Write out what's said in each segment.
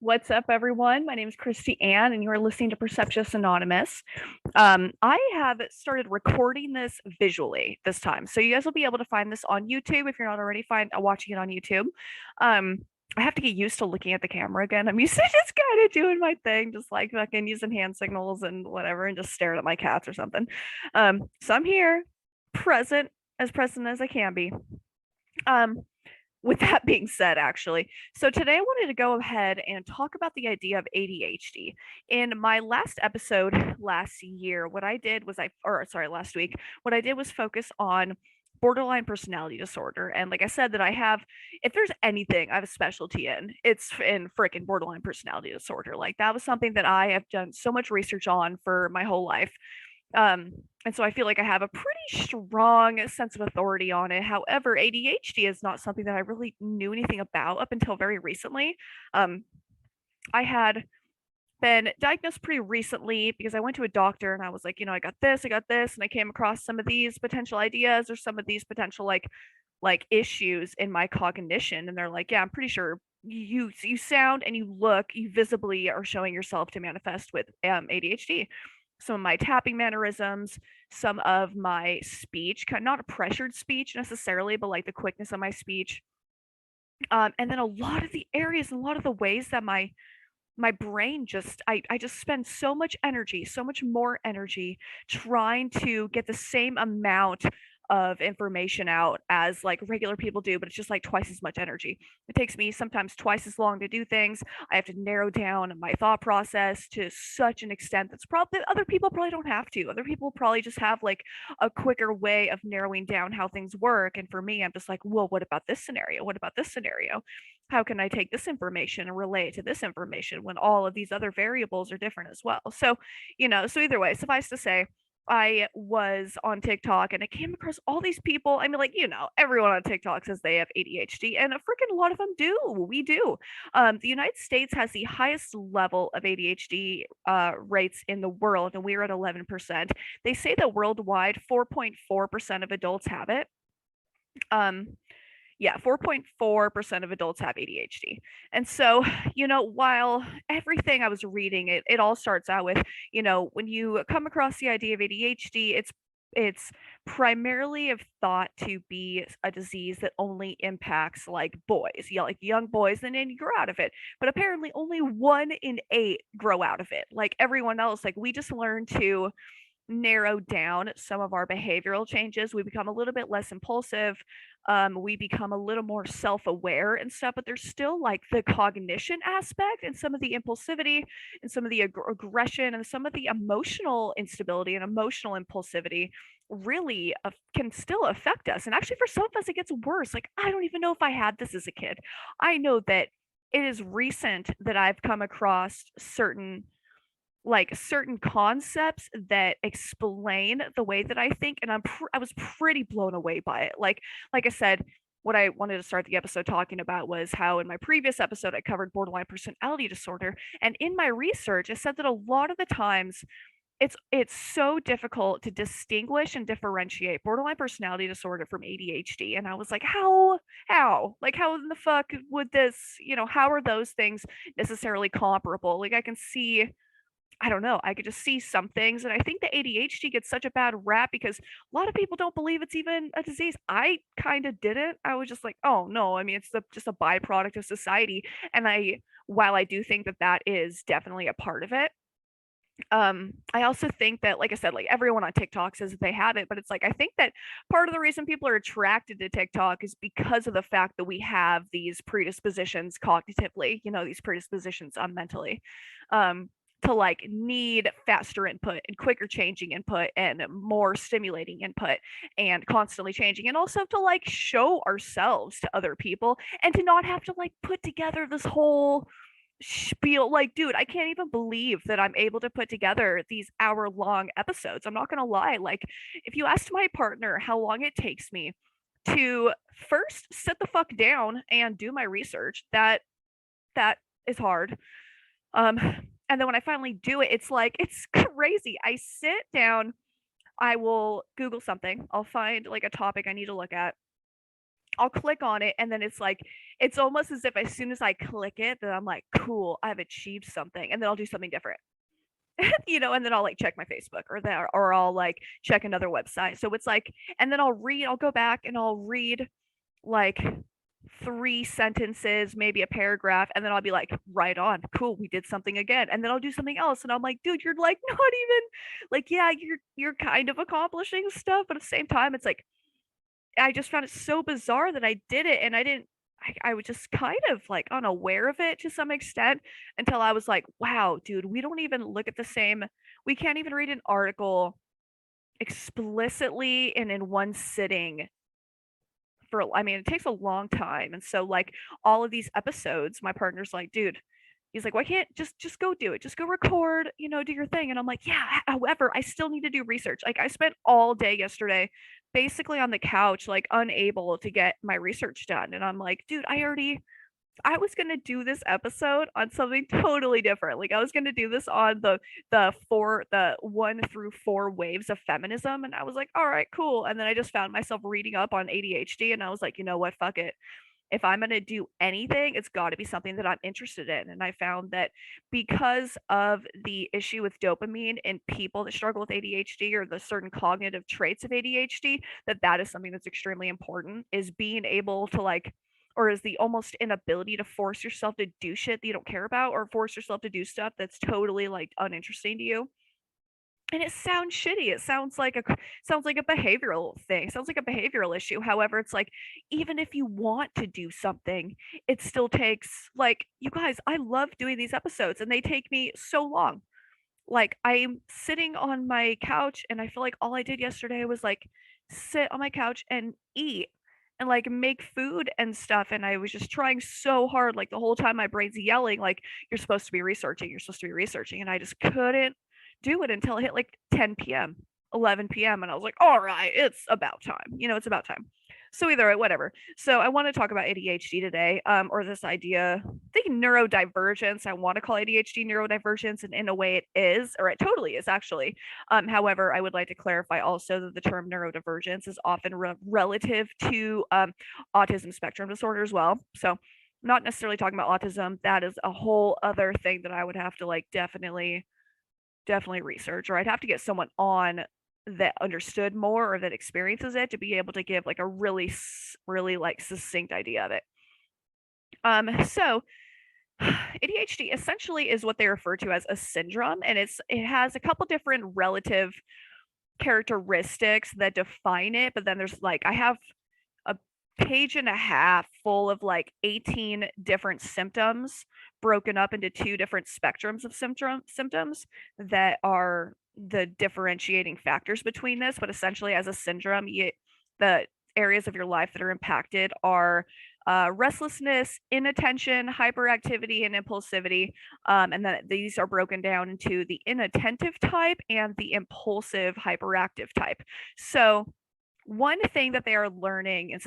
What's up, everyone? My name is Christy Ann, and you are listening to Perceptionists Anonymous. I have started recording this visually this time, so you guys will be able to find this on YouTube if you're not already watching it on YouTube. Um, I have to get used to looking at the camera again. I'm used to just kind of doing my thing, just like fucking using hand signals and whatever, and just staring at my cats or something. So I'm here, present as I can be. Um, with that being said, actually, so today I wanted to go ahead and talk about the idea of ADHD. In my last episode last year, what I did was last week, what I did was focus on borderline personality disorder. And like I said, that I have, if there's anything I have a specialty in, it's in freaking borderline personality disorder. Like that was something that I have done so much research on for my whole life. Um, and so I feel like I have a pretty strong sense of authority on it. However, ADHD is not something that I really knew anything about up until very recently. Um, I had been diagnosed pretty recently because I went to a doctor and I was like, I got this, and I came across some of these potential ideas or some of these potential like issues in my cognition, and they're like, yeah, I'm pretty sure you sound and you visibly are showing yourself to manifest with ADHD. Some of my tapping mannerisms, some of my speech, not a pressured speech necessarily, but like the quickness of my speech. And then a lot of the areas and a lot of the ways that my brain I just spend so much energy, so much more energy trying to get the same amount of information out as like regular people do, but it's just like twice as much energy. It takes me sometimes twice as long to do things. I have to narrow down my thought process to such an extent that's probably other people probably don't have to. Other people probably just have like a quicker way of narrowing down how things work. And for me, I'm just like, well, what about this scenario? What about this scenario? How can I take this information and relate it to this information when all of these other variables are different as well? So, so either way, suffice to say, I was on TikTok and I came across all these people. I mean, like, everyone on TikTok says they have ADHD, and a freaking lot of them do. We do. The United States has the highest level of ADHD rates in the world, and we're at 11%. They say that worldwide, 4.4% of adults have it. Um, yeah, 4.4% of adults have ADHD. And so, while everything I was reading, it all starts out with, when you come across the idea of ADHD, it's primarily of thought to be a disease that only impacts like boys, like young boys, and then you grow out of it. But apparently only 1 in 8 grow out of it. Like everyone else, like we just learn to narrow down some of our behavioral changes. We become a little bit less impulsive. We become a little more self-aware and stuff, but there's still like the cognition aspect and some of the impulsivity and some of the aggression and some of the emotional instability and emotional impulsivity really can still affect us. And actually, for some of us, it gets worse. Like, I don't even know if I had this as a kid. I know that it is recent that I've come across certain concepts that explain the way that I think, and I was pretty blown away by it. Like I said, what I wanted to start the episode talking about was how in my previous episode I covered borderline personality disorder, and in my research it said that a lot of the times it's so difficult to distinguish and differentiate borderline personality disorder from ADHD. And I was like, how in the fuck would this, how are those things necessarily comparable? Like I can see, I don't know. I could just see some things. And I think the ADHD gets such a bad rap because a lot of people don't believe it's even a disease. I kind of didn't. I was just like, oh, no. I mean, just a byproduct of society. And while I do think that that is definitely a part of it, I also think that, like I said, like everyone on TikTok says that they have it, but it's like, I think that part of the reason people are attracted to TikTok is because of the fact that we have these predispositions cognitively, these predispositions mentally. To like need faster input and quicker changing input and more stimulating input and constantly changing, and also to like show ourselves to other people and to not have to like put together this whole spiel. Like, dude, I can't even believe that I'm able to put together these hour-long episodes. I'm not gonna lie. Like, if you asked my partner how long it takes me to first sit the fuck down and do my research, that is hard. Um, and then when I finally do it, it's like it's crazy. I sit down, I will Google something, I'll find like a topic I need to look at, I'll click on it, and then it's like it's almost as if as soon as I click it, then I'm like, cool, I've achieved something, and then I'll do something different. And then I'll like check my Facebook or I'll like check another website. So it's like, and then I'll go back and I'll read like 3 sentences, maybe a paragraph, and then I'll be like, right on, cool, we did something again. And then I'll do something else. And I'm like, dude, you're like not even like, yeah, you're kind of accomplishing stuff, but at the same time, it's like I just found it so bizarre that I did it and I didn't I was just kind of like unaware of it to some extent until I was like, wow, dude, we don't even look at the same we can't even read an article explicitly and in one sitting for I mean, it takes a long time. And so like all of these episodes, my partner's like, dude, he's like, why can't just go do it? Just go record, do your thing. And I'm like, yeah, however, I still need to do research. Like I spent all day yesterday basically on the couch, like unable to get my research done. And I'm like, dude, I was gonna do this episode on something totally different. Like I was gonna do this on the 1 through 4 waves of feminism, and I was like, all right, cool. And then I just found myself reading up on ADHD, and I was like, you know what, fuck it. If I'm gonna do anything, it's got to be something that I'm interested in. And I found that because of the issue with dopamine in people that struggle with ADHD or the certain cognitive traits of ADHD, that is something that's extremely important. Is being able to like or is the almost inability to force yourself to do shit that you don't care about or force yourself to do stuff that's totally like uninteresting to you. And it sounds shitty. It sounds like a behavioral thing. It sounds like a behavioral issue. However, it's like even if you want to do something, it still takes like you guys, I love doing these episodes and they take me so long. Like I'm sitting on my couch and I feel like all I did yesterday was like sit on my couch and eat and like make food and stuff. And I was just trying so hard, like the whole time my brain's yelling, like, you're supposed to be researching, you're supposed to be researching. And I just couldn't do it until it hit like 10 p.m., 11 p.m. And I was like, all right, it's about time. It's about time. So either way, whatever. So I want to talk about ADHD today, or this idea, I think neurodivergence. I want to call ADHD neurodivergence, and in a way it is, or it totally is actually. However, I would like to clarify also that the term neurodivergence is often relative to autism spectrum disorder as well. So not necessarily talking about autism. That is a whole other thing that I would have to like definitely research, or I'd have to get someone on that understood more or that experiences it to be able to give like a really like succinct idea of it. So ADHD essentially is what they refer to as a syndrome, and it has a couple different relative characteristics that define it. But then there's like I have a page and a half full of like 18 different symptoms broken up into 2 different spectrums of symptoms that are the differentiating factors between this. But essentially, as a syndrome, the areas of your life that are impacted are restlessness, inattention, hyperactivity, and impulsivity. And then these are broken down into the inattentive type and the impulsive hyperactive type. So one thing that they are learning in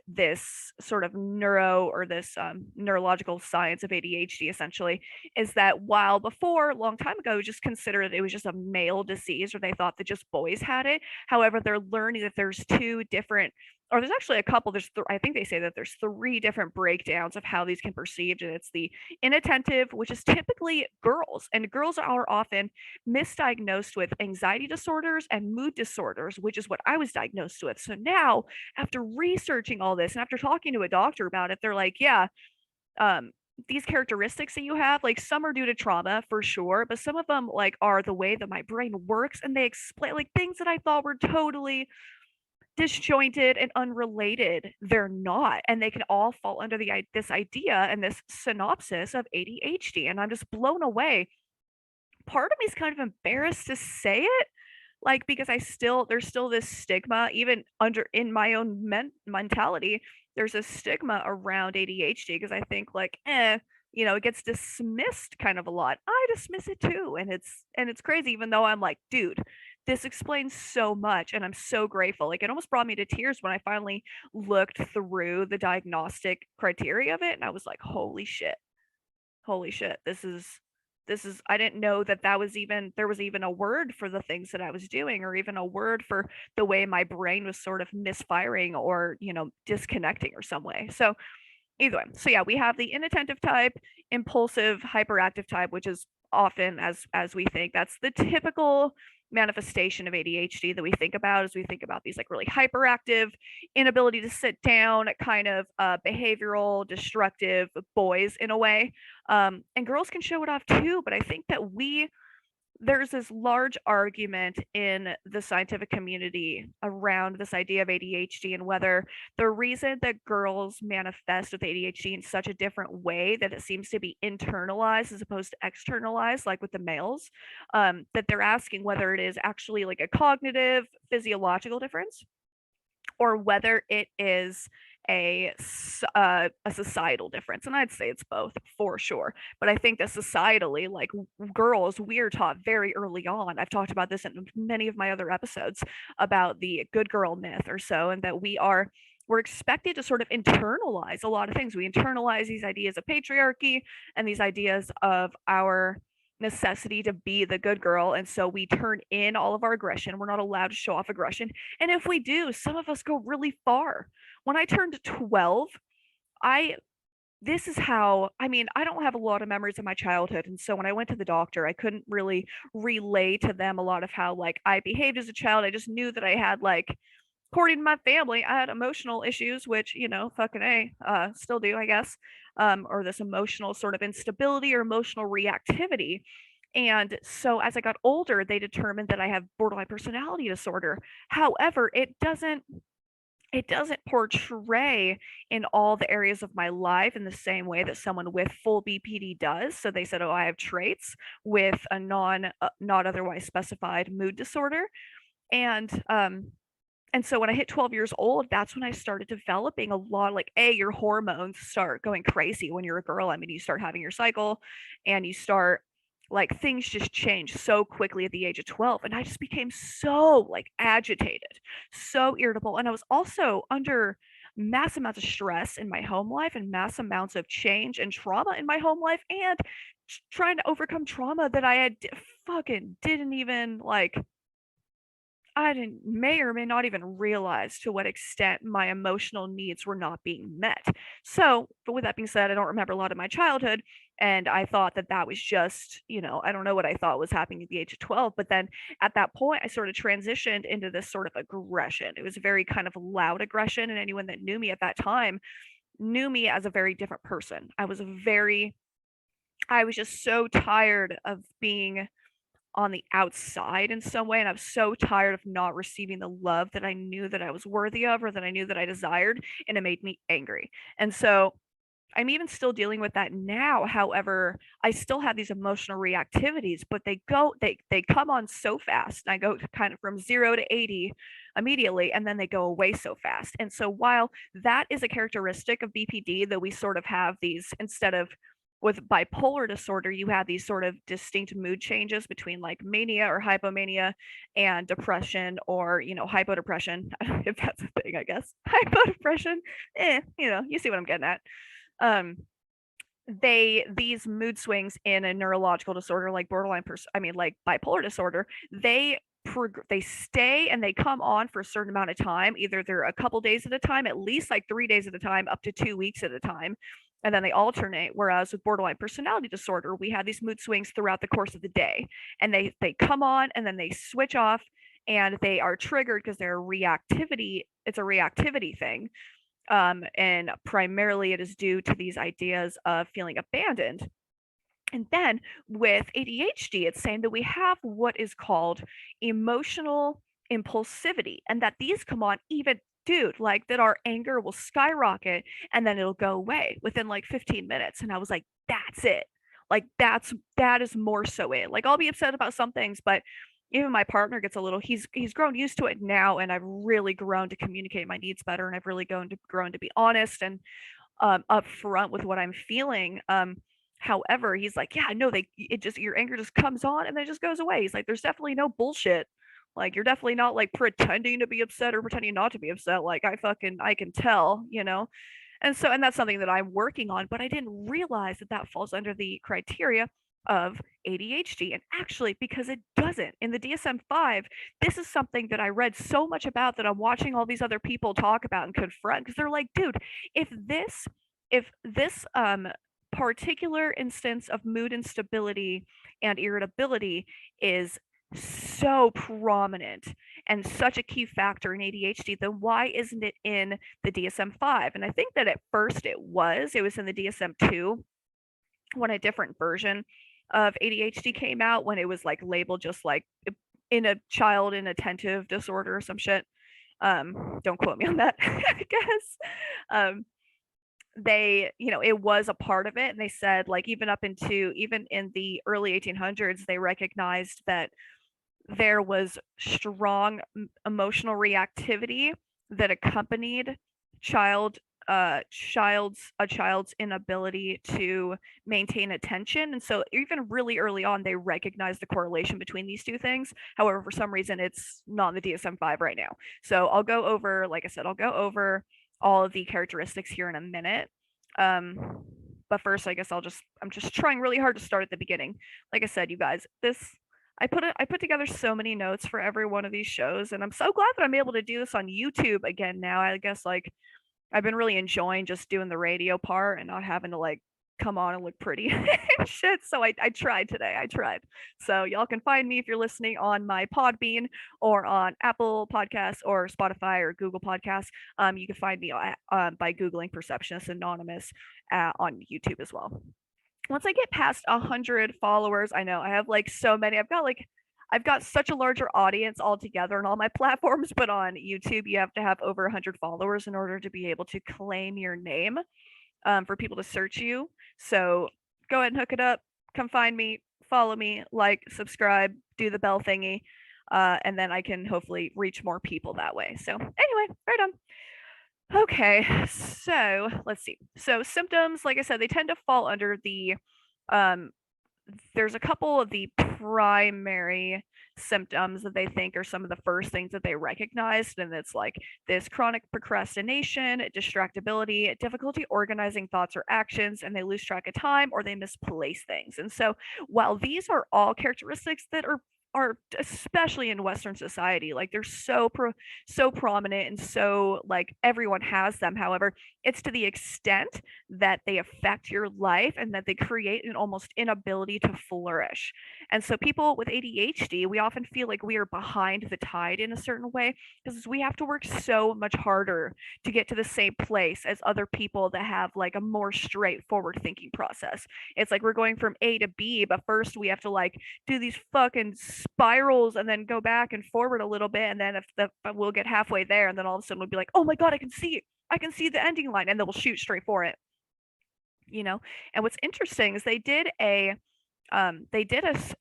this sort of this neurological science of ADHD essentially is that while before a long time ago it was just considered it was just a male disease or they thought that just boys had it. However, they're learning that there's 2 different or there's actually a couple I think they say that there's 3 different breakdowns of how these can perceived, and it's the inattentive, which is typically girls, and girls are often misdiagnosed with anxiety disorders and mood disorders, which is what I was diagnosed with. So now, after researching all this and after talking to a doctor about it, they're like, yeah, um, these characteristics that you have, like some are due to trauma for sure, but some of them like are the way that my brain works, and they explain like things that I thought were totally disjointed and unrelated. They're not, and they can all fall under this idea and this synopsis of ADHD, and I'm just blown away. Part of me is kind of embarrassed to say it, like because there's still this stigma even under in my own mentality. There's a stigma around ADHD because I think like it gets dismissed kind of a lot. I dismiss it too, and it's crazy, even though I'm like, dude, this explains so much and I'm so grateful. Like it almost brought me to tears when I finally looked through the diagnostic criteria of it, and I was like, holy shit, this is I didn't know that there was even a word for the things that I was doing, or even a word for the way my brain was sort of misfiring or, disconnecting or some way. So either way, so yeah, we have the inattentive type, impulsive, hyperactive type, which is often, as we think, that's the typical manifestation of ADHD that we think about as we think about these like really hyperactive, inability to sit down, kind of behavioral, destructive boys in a way. And girls can show it off too, but I think that there's this large argument in the scientific community around this idea of ADHD and whether the reason that girls manifest with ADHD in such a different way, that it seems to be internalized as opposed to externalized, like with the males, that they're asking whether it is actually like a cognitive, physiological difference, or whether it is a societal difference. And I'd say it's both for sure. But I think that societally, like girls, we're taught very early on. I've talked about this in many of my other episodes about the good girl myth or so, and that we're expected to sort of internalize a lot of things. We internalize these ideas of patriarchy and these ideas of our necessity to be the good girl. And so we turn in all of our aggression. We're not allowed to show off aggression. And if we do, some of us go really far. When I turned 12, I this is how I mean, I don't have a lot of memories of my childhood. And so when I went to the doctor, I couldn't really relay to them a lot of how like I behaved as a child. I just knew that I had like, according to my family, I had emotional issues, which, fucking still do, I guess, or this emotional sort of instability or emotional reactivity. And so as I got older, they determined that I have borderline personality disorder. However, it doesn't portray in all the areas of my life in the same way that someone with full BPD does. So they said, "Oh, I have traits with a not otherwise specified mood disorder." And and so when I hit 12 years old, that's when I started developing a lot, like, your hormones start going crazy when you're a girl. I mean, you start having your cycle and you start like things just change so quickly at the age of 12. And I just became so like agitated, so irritable. And I was also under mass amounts of stress in my home life and mass amounts of change and trauma in my home life, and trying to overcome trauma that fucking didn't even like I didn't may or may not even realize to what extent my emotional needs were not being met. So, but with that being said, I don't remember a lot of my childhood, and I thought that that was just, I don't know what I thought was happening at the age of 12, but then at that point, I sort of transitioned into this sort of aggression. It was very kind of loud aggression, and anyone that knew me at that time knew me as a very different person. I was just so tired of being on the outside in some way, and I was so tired of not receiving the love that I knew that I was worthy of, or that I knew that I desired, and it made me angry. And so I'm even still dealing with that now. However, I still have these emotional reactivities, but they come on so fast. And I go to kind of from 0 to 80 immediately, and then they go away so fast. And so while that is a characteristic of BPD, that we sort of have these, instead of with bipolar disorder, you have these sort of distinct mood changes between like mania or hypomania and depression, or, hypodepression, if that's a thing, I guess. Hypodepression, you see what I'm getting at. Um, these mood swings in a neurological disorder like like bipolar disorder, they stay and they come on for a certain amount of time. Either they're a couple days at a time, at least like 3 days at a time, up to 2 weeks at a time, and then they alternate. Whereas with borderline personality disorder, we have these mood swings throughout the course of the day, and they come on and then they switch off, and they are triggered because they're reactivity. It's a reactivity thing, and primarily it is due to these ideas of feeling abandoned. And then with ADHD, it's saying that we have what is called emotional impulsivity, and that these come on even, dude, like that our anger will skyrocket and then it'll go away within like 15 minutes. And I was like, that's it. Like that is more so it. Like I'll be upset about some things, but even my partner gets a little, he's grown used to it now, and I've really grown to communicate my needs better, and I've really grown to be honest and upfront with what I'm feeling. However, he's like, yeah, no, it just, your anger just comes on and then it just goes away. He's like, there's definitely no bullshit. Like you're definitely not like pretending to be upset or pretending not to be upset. Like I can tell. And that's something that I'm working on, but I didn't realize that that falls under the criteria of ADHD. And actually, because it doesn't. In the DSM-5, this is something that I read so much about that I'm watching all these other people talk about and confront, because they're like, dude, if this particular instance of mood instability and irritability is so prominent and such a key factor in ADHD, then why isn't it in the DSM-5? And I think that at first it was in the DSM-2 when a different version of ADHD came out, when it was like labeled just like in a child inattentive disorder or some shit. Don't quote me on that, I guess. They, it was a part of it, and they said like even in the early 1800s, they recognized that there was strong emotional reactivity that accompanied child a child's inability to maintain attention. And so even really early on, they recognized the correlation between these two things. However, for some reason, it's not in the DSM-5 right now. So I'll go over, like I said, I'll go over all of the characteristics here in a minute. But first, I guess I'm just trying really hard to start at the beginning. Like I said, you guys, I put together so many notes for every one of these shows, and I'm so glad that I'm able to do this on YouTube again now. I guess like I've been really enjoying just doing the radio part and not having to like come on and look pretty and shit. So I tried today. I tried. So y'all can find me if you're listening on my Podbean or on Apple Podcasts or Spotify or Google Podcasts. You can find me by Googling Perceptionists Anonymous on YouTube as well. Once I get past 100 followers, I know I have like so many. I've got such a larger audience altogether on all my platforms, but on YouTube, you have to have over 100 followers in order to be able to claim your name for people to search you. So go ahead and hook it up. Come find me, follow me, like, subscribe, do the bell thingy, and then I can hopefully reach more people that way. So anyway, right on. Okay, so let's see. So symptoms, like I said, they tend to fall under the there's a couple of the primary symptoms that they think are some of the first things that they recognized, and it's like this chronic procrastination, distractibility, difficulty organizing thoughts or actions, and they lose track of time or they misplace things. And so while these are all characteristics that are especially in Western society, like they're so prominent and so like everyone has them. However, it's to the extent that they affect your life and that they create an almost inability to flourish. And so people with ADHD, we often feel like we are behind the tide in a certain way because we have to work so much harder to get to the same place as other people that have like a more straightforward thinking process. It's like we're going from A to B, but first we have to like do these fucking spirals and then go back and forward a little bit, and then we'll get halfway there, and then all of a sudden we'll be like, oh my god, I can see the ending line, and then we'll shoot straight for it. And what's interesting is they did an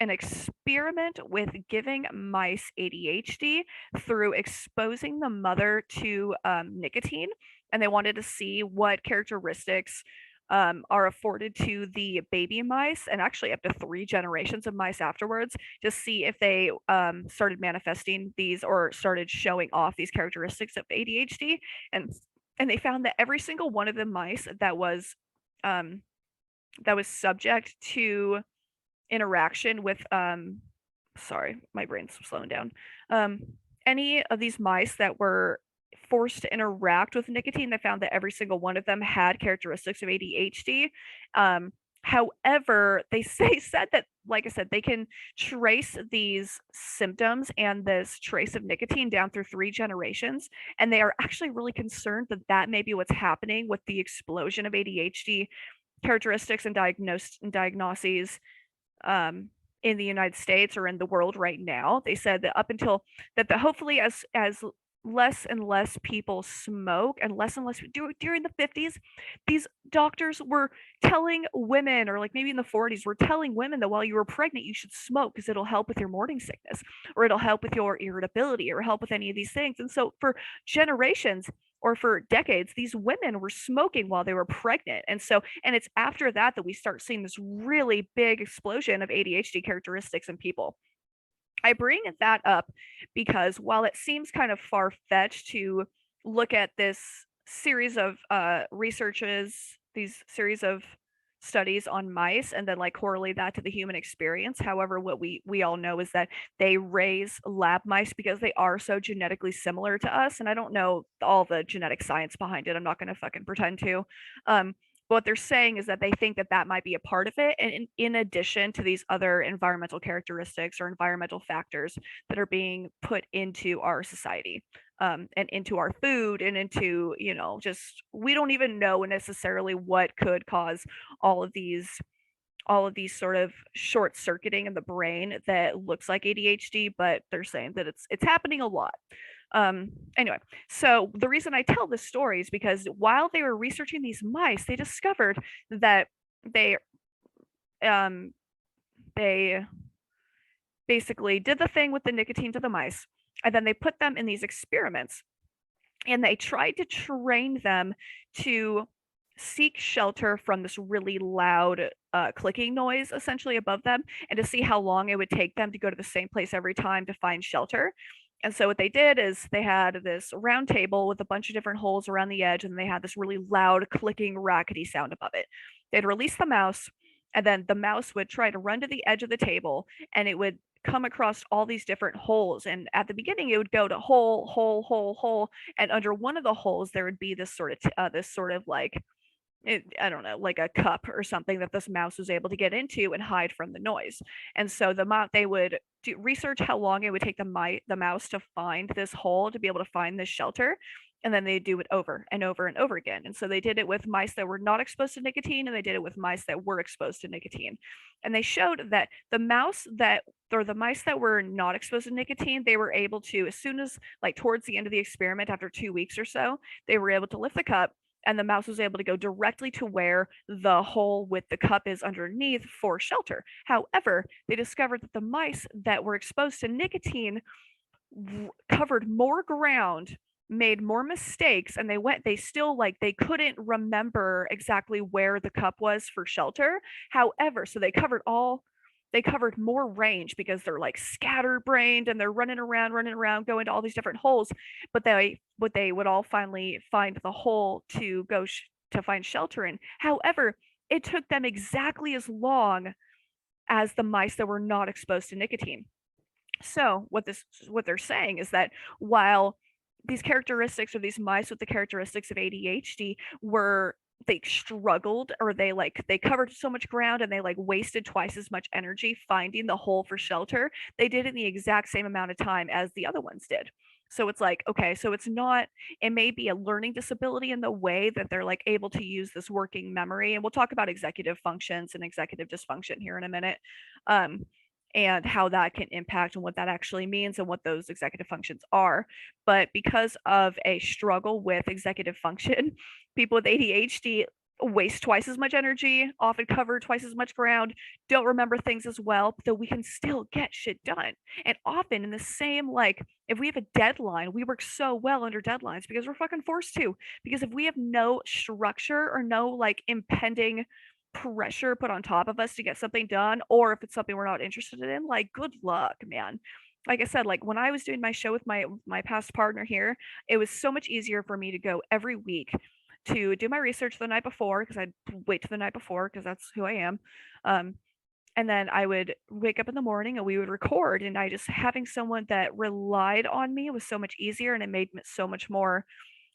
experiment with giving mice ADHD through exposing the mother to nicotine, and they wanted to see what characteristics are afforded to the baby mice, and actually up to 3 generations of mice afterwards, to see if they started manifesting these or started showing off these characteristics of ADHD. And they found that every single one of the mice that was subject to interaction with sorry, my brain's slowing down. Any of these mice that were forced to interact with nicotine, they found that every single one of them had characteristics of ADHD. However, they said that, like I said, they can trace these symptoms and this trace of nicotine down through 3 generations, and they are actually really concerned that that may be what's happening with the explosion of ADHD characteristics and diagnoses in the United States or in the world right now. They said that up until hopefully as less and less people smoke and less during the 50s, these doctors were telling women, or like maybe in the 40s, were telling women that while you were pregnant you should smoke because it'll help with your morning sickness, or it'll help with your irritability, or help with any of these things. And so for generations or for decades, these women were smoking while they were pregnant. And it's after that we start seeing this really big explosion of ADHD characteristics in people. I bring that up because while it seems kind of far-fetched to look at this series of researches, these series of studies on mice and then like correlate that to the human experience. However, what we all know is that they raise lab mice because they are so genetically similar to us. And I don't know all the genetic science behind it. I'm not going to fucking pretend to. But what they're saying is that they think that that might be a part of it. And in addition to these other environmental characteristics or environmental factors that are being put into our society, and into our food and into, just we don't even know necessarily what could cause all of these sort of short circuiting in the brain that looks like ADHD, but they're saying that it's happening a lot. Anyway, so the reason I tell this story is because while they were researching these mice, they discovered that they um they basically did the thing with the nicotine to the mice, and then they put them in these experiments, and they tried to train them to seek shelter from this really loud clicking noise essentially above them, and to see how long it would take them to go to the same place every time to find shelter. And so what they did is they had this round table with a bunch of different holes around the edge, and they had this really loud clicking rackety sound above it. They'd release the mouse, and then the mouse would try to run to the edge of the table, and it would come across all these different holes. And at the beginning it would go to hole, hole, hole, hole, and under one of the holes there would be this sort of like, I don't know, like a cup or something that this mouse was able to get into and hide from the noise. And so they would research how long it would take the mouse to find this hole, to be able to find this shelter, and then they do it over and over and over again. And so they did it with mice that were not exposed to nicotine, and they did it with mice that were exposed to nicotine. And they showed that the mice that were not exposed to nicotine, they were able to, as soon as like towards the end of the experiment, after 2 weeks or so, they were able to lift the cup, and the mouse was able to go directly to where the hole with the cup is underneath for shelter. However, they discovered that the mice that were exposed to nicotine covered more ground, made more mistakes, and they still, like, they couldn't remember exactly where the cup was for shelter. However, so they covered more range because they're like scatterbrained and they're running around, going to all these different holes. But they would all finally find the hole to to find shelter in. However, it took them exactly as long as the mice that were not exposed to nicotine. So what they're saying is that while these characteristics, or these mice with the characteristics of ADHD, were they struggled, or they covered so much ground, and they like wasted twice as much energy finding the hole for shelter, they did it in the exact same amount of time as the other ones did. So it's like, okay, so it may be a learning disability in the way that they're like able to use this working memory. And we'll talk about executive functions and executive dysfunction here in a minute. Um, and how that can impact and what that actually means and what those executive functions are. But because of a struggle with executive function, people with ADHD waste twice as much energy, often cover twice as much ground, don't remember things as well, but that we can still get shit done. And often in the same, like, if we have a deadline, we work so well under deadlines because we're fucking forced to. Because if we have no structure or no like impending pressure put on top of us to get something done, or if it's something we're not interested in, like, good luck, man. Like I said, like when I was doing my show with my past partner here, it was so much easier for me to go every week to do my research the night before, because I'd wait to the night before because that's who I am. Um, and then I would wake up in the morning and we would record, and I just having someone that relied on me was so much easier, and it made it so much more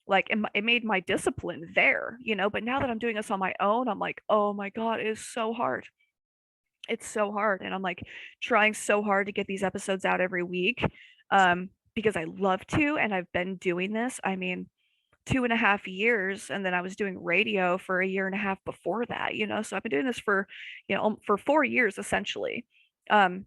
like it made my discipline there, but now that I'm doing this on my own, I'm like, oh my god, it is so hard. It's so hard, and I'm like trying so hard to get these episodes out every week, because I love to, and I've been doing this, I mean, 2.5 years, and then I was doing radio for a year and a half before that, so I've been doing this for, for 4 years essentially. um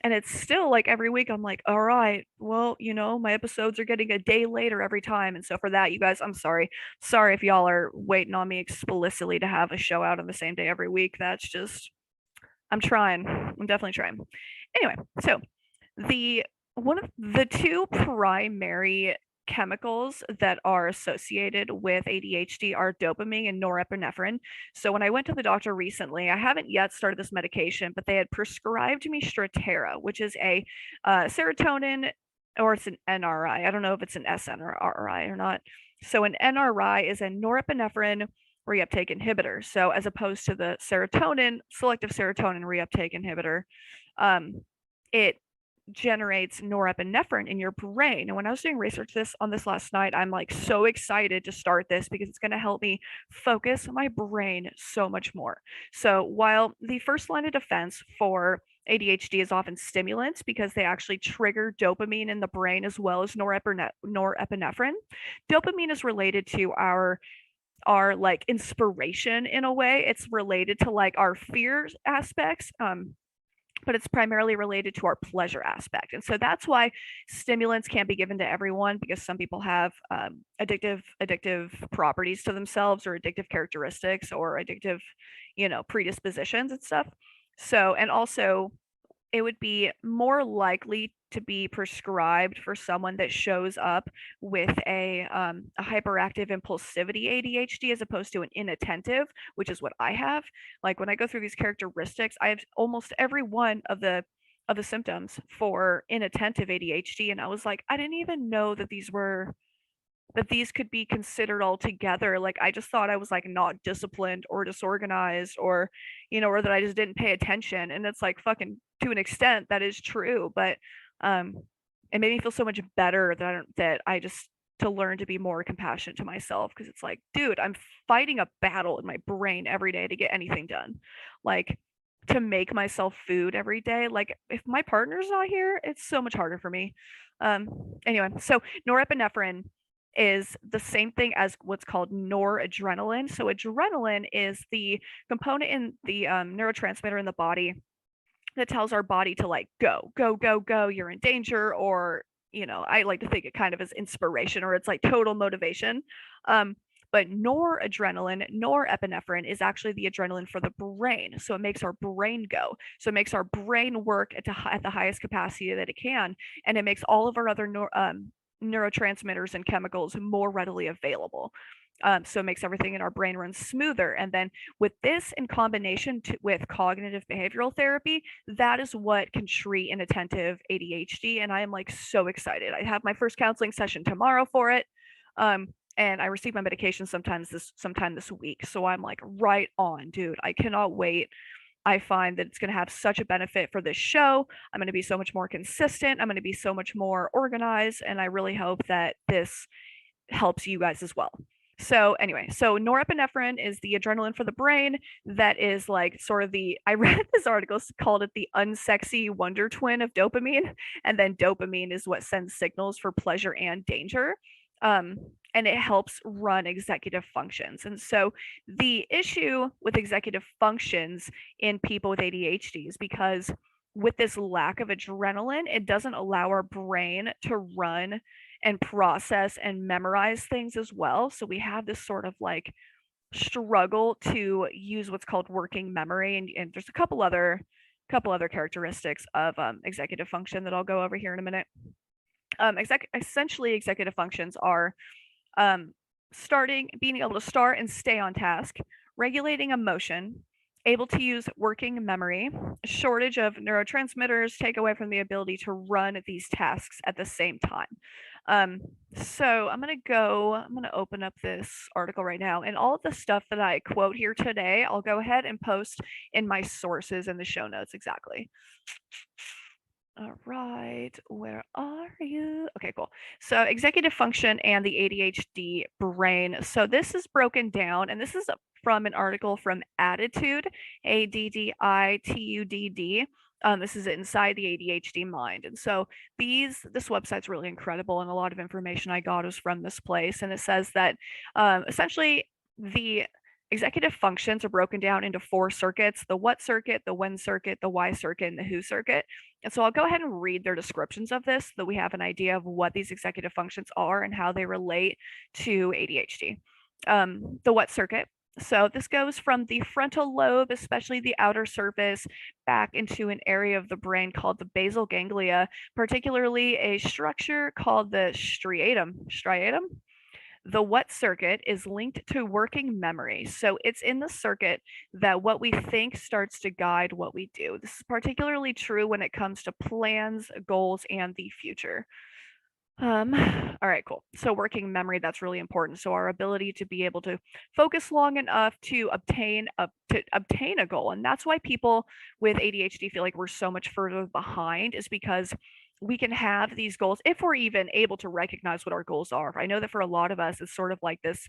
and it's still like every week I'm like, all right, well, my episodes are getting a day later every time. And so for that, you guys, I'm sorry. Sorry if y'all are waiting on me explicitly to have a show out on the same day every week. That's just, I'm trying. I'm definitely trying. Anyway, so the one of the two primary chemicals that are associated with ADHD are dopamine and norepinephrine. So when I went to the doctor recently, I haven't yet started this medication, but they had prescribed me Strattera, which is a serotonin, or it's an NRI. I don't know if it's an SNRI or not. So an NRI is a norepinephrine reuptake inhibitor. So as opposed to the serotonin, selective serotonin reuptake inhibitor, it generates norepinephrine in your brain. And when I was doing research on this last night, I'm like so excited to start this because it's going to help me focus my brain so much more. So while the first line of defense for ADHD is often stimulants because they actually trigger dopamine in the brain as well as norepinephrine. Dopamine is related to our like inspiration in a way. It's related to like our fear aspects. But it's primarily related to our pleasure aspect. And so that's why stimulants can't be given to everyone because some people have addictive properties to themselves or addictive characteristics or addictive, predispositions and stuff. So, and also it would be more likely to be prescribed for someone that shows up with a hyperactive impulsivity ADHD as opposed to an inattentive, which is what I have. Like when I go through these characteristics, I have almost every one of the symptoms for inattentive ADHD, and I was like, I didn't even know that these could be considered all together. Like I just thought I was like not disciplined or disorganized or, or that I just didn't pay attention. And it's like fucking to an extent that is true, but um it made me feel so much better that I just to learn to be more compassionate to myself because it's like, dude, I'm fighting a battle in my brain every day to get anything done. Like to make myself food every day. Like if my partner's not here, it's so much harder for me. Um anyway, so norepinephrine is the same thing as what's called noradrenaline. So adrenaline is the component in the neurotransmitter in the body that tells our body to like go, go, go, go, you're in danger, or I like to think it kind of as inspiration or it's like total motivation. But noradrenaline, norepinephrine is actually the adrenaline for the brain. So it makes our brain go. So it makes our brain work at the highest capacity that it can. And it makes all of our other neurotransmitters and chemicals more readily available. So it makes everything in our brain run smoother. And then with this in combination with cognitive behavioral therapy, that is what can treat inattentive ADHD. And I am like so excited. I have my first counseling session tomorrow for it. And I receive my medication sometime this week. So I'm like right on, dude. I cannot wait. I find that it's going to have such a benefit for this show. I'm going to be so much more consistent. I'm going to be so much more organized. And I really hope that this helps you guys as well. So anyway, so norepinephrine is the adrenaline for the brain that is like sort of I read this article called it the unsexy wonder twin of dopamine. And then dopamine is what sends signals for pleasure and danger. Um, and it helps run executive functions. And so the issue with executive functions in people with ADHD is because with this lack of adrenaline, it doesn't allow our brain to run and process and memorize things as well. So we have this sort of like struggle to use what's called working memory. And there's a couple other characteristics of executive function that I'll go over here in a minute. Essentially, executive functions are being able to start and stay on task, regulating emotion, able to use working memory, shortage of neurotransmitters take away from the ability to run these tasks at the same time. So I'm going to open up this article right now, and all of the stuff that I quote here today, I'll go ahead and post in my sources in the show notes exactly. All right, where are you? Okay, cool. So executive function and the ADHD brain. So this is broken down, and this is from an article from Attitude, ADDITUDD. This is inside the ADHD mind. And so this website's really incredible, and a lot of information I got was from this place. And it says that essentially the executive functions are broken down into 4 circuits: the what circuit, the when circuit, the why circuit, and the who circuit. And so I'll go ahead and read their descriptions of this so that we have an idea of what these executive functions are and how they relate to ADHD. The what circuit. So this goes from the frontal lobe, especially the outer surface, back into an area of the brain called the basal ganglia, particularly a structure called the striatum. Striatum? The what circuit is linked to working memory. So it's in the circuit that what we think starts to guide what we do. This is particularly true when it comes to plans, goals, and the future. Um, all right, cool. So working memory, that's really important. So our ability to be able to focus long enough to obtain a goal. And that's why people with ADHD feel like we're so much further behind, is because we can have these goals if we're even able to recognize what our goals are. I know that for a lot of us, it's sort of like this,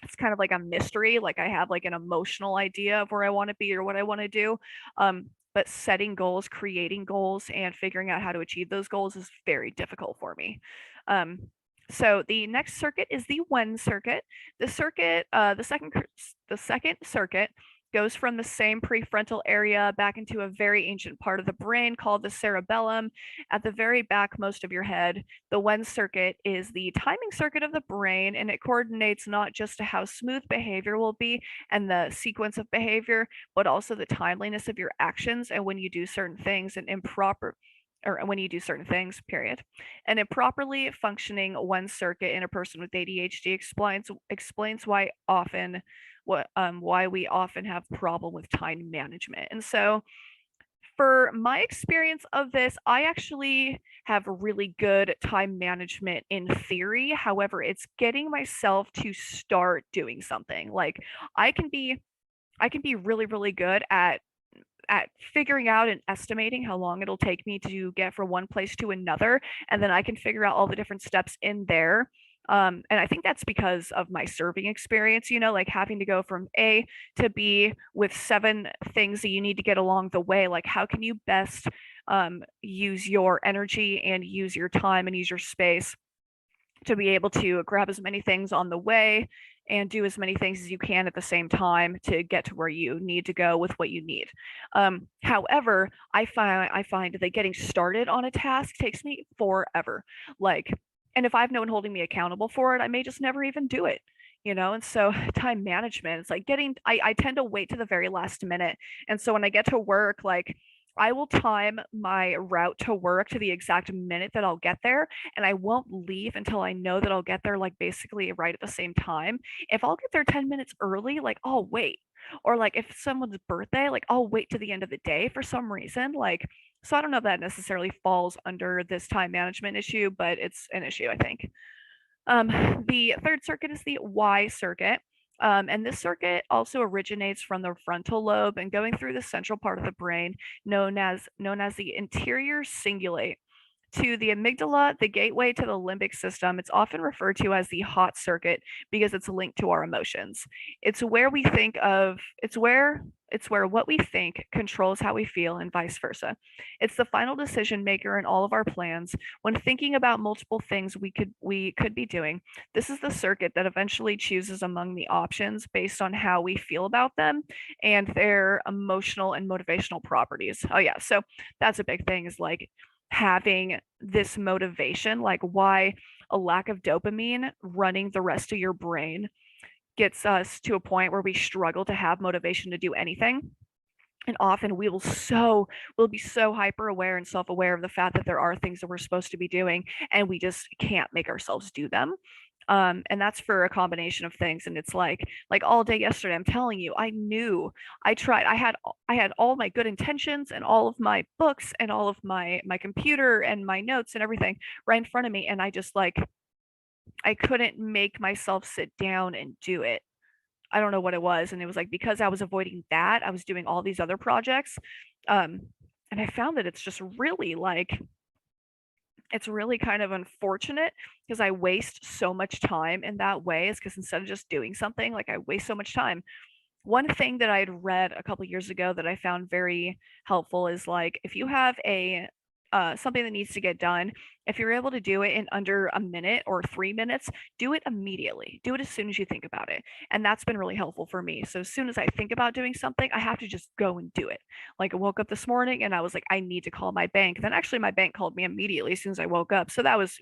it's kind of like a mystery. Like I have like an emotional idea of where I want to be or what I want to do. But setting goals, creating goals, and figuring out how to achieve those goals is very difficult for me. Um, so the next circuit is the when circuit. The second circuit goes from the same prefrontal area back into a very ancient part of the brain called the cerebellum at the very back most of your head. The when circuit is the timing circuit of the brain, and it coordinates not just how smooth behavior will be and the sequence of behavior, but also the timeliness of your actions and when you do certain things, and improper or when you do certain things, period. An improperly functioning one circuit in a person with ADHD explains why we often have problem with time management. And so for my experience of this, I actually have really good time management in theory. However, it's getting myself to start doing something. Like I can be I can be really, really good at figuring out and estimating how long it'll take me to get from one place to another, and then I can figure out all the different steps in there. And I think that's because of my serving experience, like having to go from A to B with 7 things that you need to get along the way. Like, how can you best use your energy and use your time and use your space to be able to grab as many things on the way and do as many things as you can at the same time to get to where you need to go with what you need. However, I find that getting started on a task takes me forever. Like, and if I have no one holding me accountable for it, I may just never even do it. And so time management, it's like I tend to wait to the very last minute. And so when I get to work, like I will time my route to work to the exact minute that I'll get there, and I won't leave until I know that I'll get there like basically right at the same time. If I'll get there 10 minutes early, like I'll wait. Or like if someone's birthday, like I'll wait to the end of the day for some reason. Like, so I don't know if that necessarily falls under this time management issue, but it's an issue, I think. The third circuit is the Y circuit. And this circuit also originates from the frontal lobe and going through the central part of the brain known as the anterior cingulate to the amygdala, the gateway to the limbic system. It's often referred to as the hot circuit because it's linked to our emotions. It's where what we think controls how we feel and vice versa. It's the final decision maker in all of our plans. When thinking about multiple things we could be doing, this is the circuit that eventually chooses among the options based on how we feel about them and their emotional and motivational properties. Oh yeah, so that's a big thing, is like having this motivation, like why a lack of dopamine running the rest of your brain gets us to a point where we struggle to have motivation to do anything. And often we'll be so hyper aware and self-aware of the fact that there are things that we're supposed to be doing, and we just can't make ourselves do them. And that's for a combination of things. And it's like all day yesterday, I'm telling you, I knew I tried. I had all my good intentions and all of my books and all of my computer and my notes and everything right in front of me, and I couldn't make myself sit down and do it. I don't know what it was, and it was like because I was avoiding that, I was doing all these other projects. Um, and I found that it's really kind of unfortunate because I waste so much time in that way, is because instead of just doing something, like I waste so much time. One thing that I had read a couple years ago that I found very helpful is like if you have a something that needs to get done, if you're able to do it in under a minute or 3 minutes, do it immediately. Do it as soon as you think about it. And that's been really helpful for me. So as soon as I think about doing something, I have to just go and do it. Like I woke up this morning and I was like, I need to call my bank. Then actually my bank called me immediately as soon as I woke up. So that was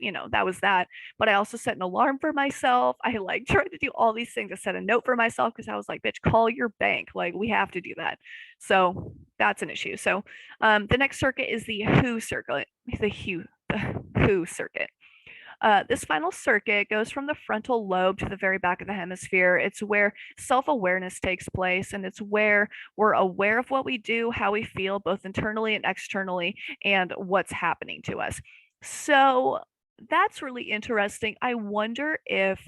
that. But I also set an alarm for myself. I like tried to do all these things. I set a note for myself because I was like, bitch, call your bank. Like we have to do that. So that's an issue. So the next circuit is the who circuit, the who circuit. This final circuit goes from the frontal lobe to the very back of the hemisphere. It's where self awareness takes place, and it's where we're aware of what we do, how we feel, both internally and externally, and what's happening to us. So, That's really interesting. I wonder if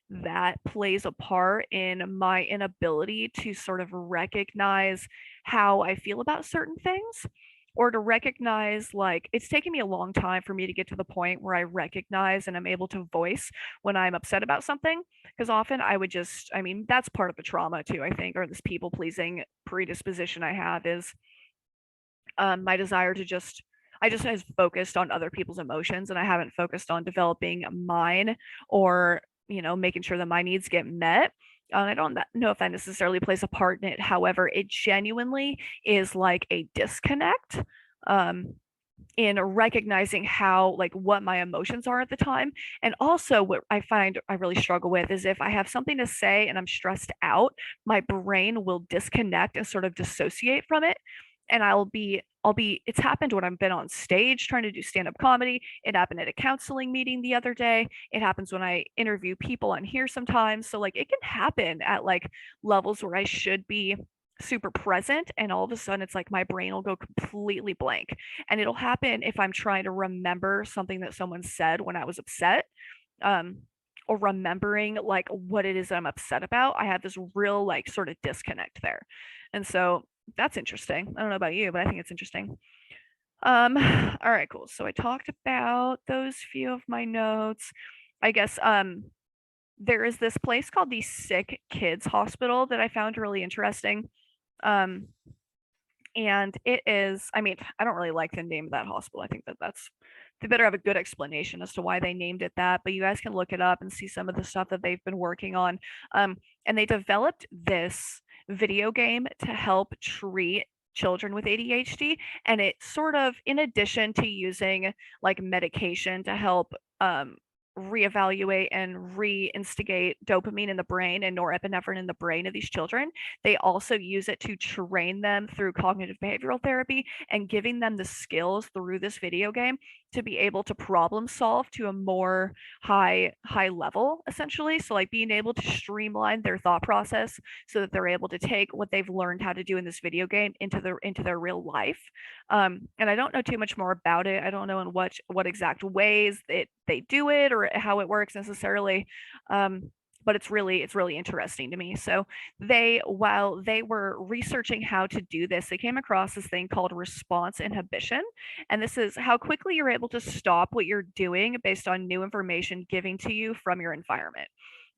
that plays a part in my inability to sort of recognize how I feel about certain things, or to recognize, like, it's taken me a long time for me to get to the point where I recognize and I'm able to voice when I'm upset about something. Because often I would just, I mean, that's part of the trauma too, I think, or this people pleasing predisposition I have is my desire to just, I just has focused on other people's emotions and I haven't focused on developing mine, or making sure that my needs get met. I don't know if that necessarily plays a part in it. However, it genuinely is like a disconnect, um, in recognizing how, like, what my emotions are at the time. And also what I find I really struggle with is if I have something to say and I'm stressed out, my brain will disconnect and sort of dissociate from it. And I'll be it's happened when I've been on stage trying to do stand-up comedy. It happened at a counseling meeting the other day. It happens when I interview people on here sometimes. So like it can happen at like levels where I should be super present, and all of a sudden it's like my brain will go completely blank. And it'll happen if I'm trying to remember something that someone said when I was upset, um, or remembering like what it is that I'm upset about. I have this real like sort of disconnect there. And so that's interesting. I don't know about you, but I think it's interesting. All right, cool. So I talked about those few of my notes. I guess there is this place called the Sick Kids Hospital that I found really interesting. Um, and it is, I mean, I don't really like the name of that hospital. I think that that's, they better have a good explanation as to why they named it that, but you guys can look it up and see some of the stuff that they've been working on. And they developed this video game to help treat children with ADHD, and it sort of, in addition to using like medication to help reevaluate and reinstigate dopamine in the brain and norepinephrine in the brain of these children, they also use it to train them through cognitive behavioral therapy and giving them the skills through this video game to be able to problem solve to a more high level, essentially. So like being able to streamline their thought process so that they're able to take what they've learned how to do in this video game into their real life. And I don't know too much more about it. I don't know in what exact ways they do it or how it works necessarily. But it's really interesting to me. So while they were researching how to do this, they came across this thing called response inhibition. And this is how quickly you're able to stop what you're doing based on new information giving to you from your environment.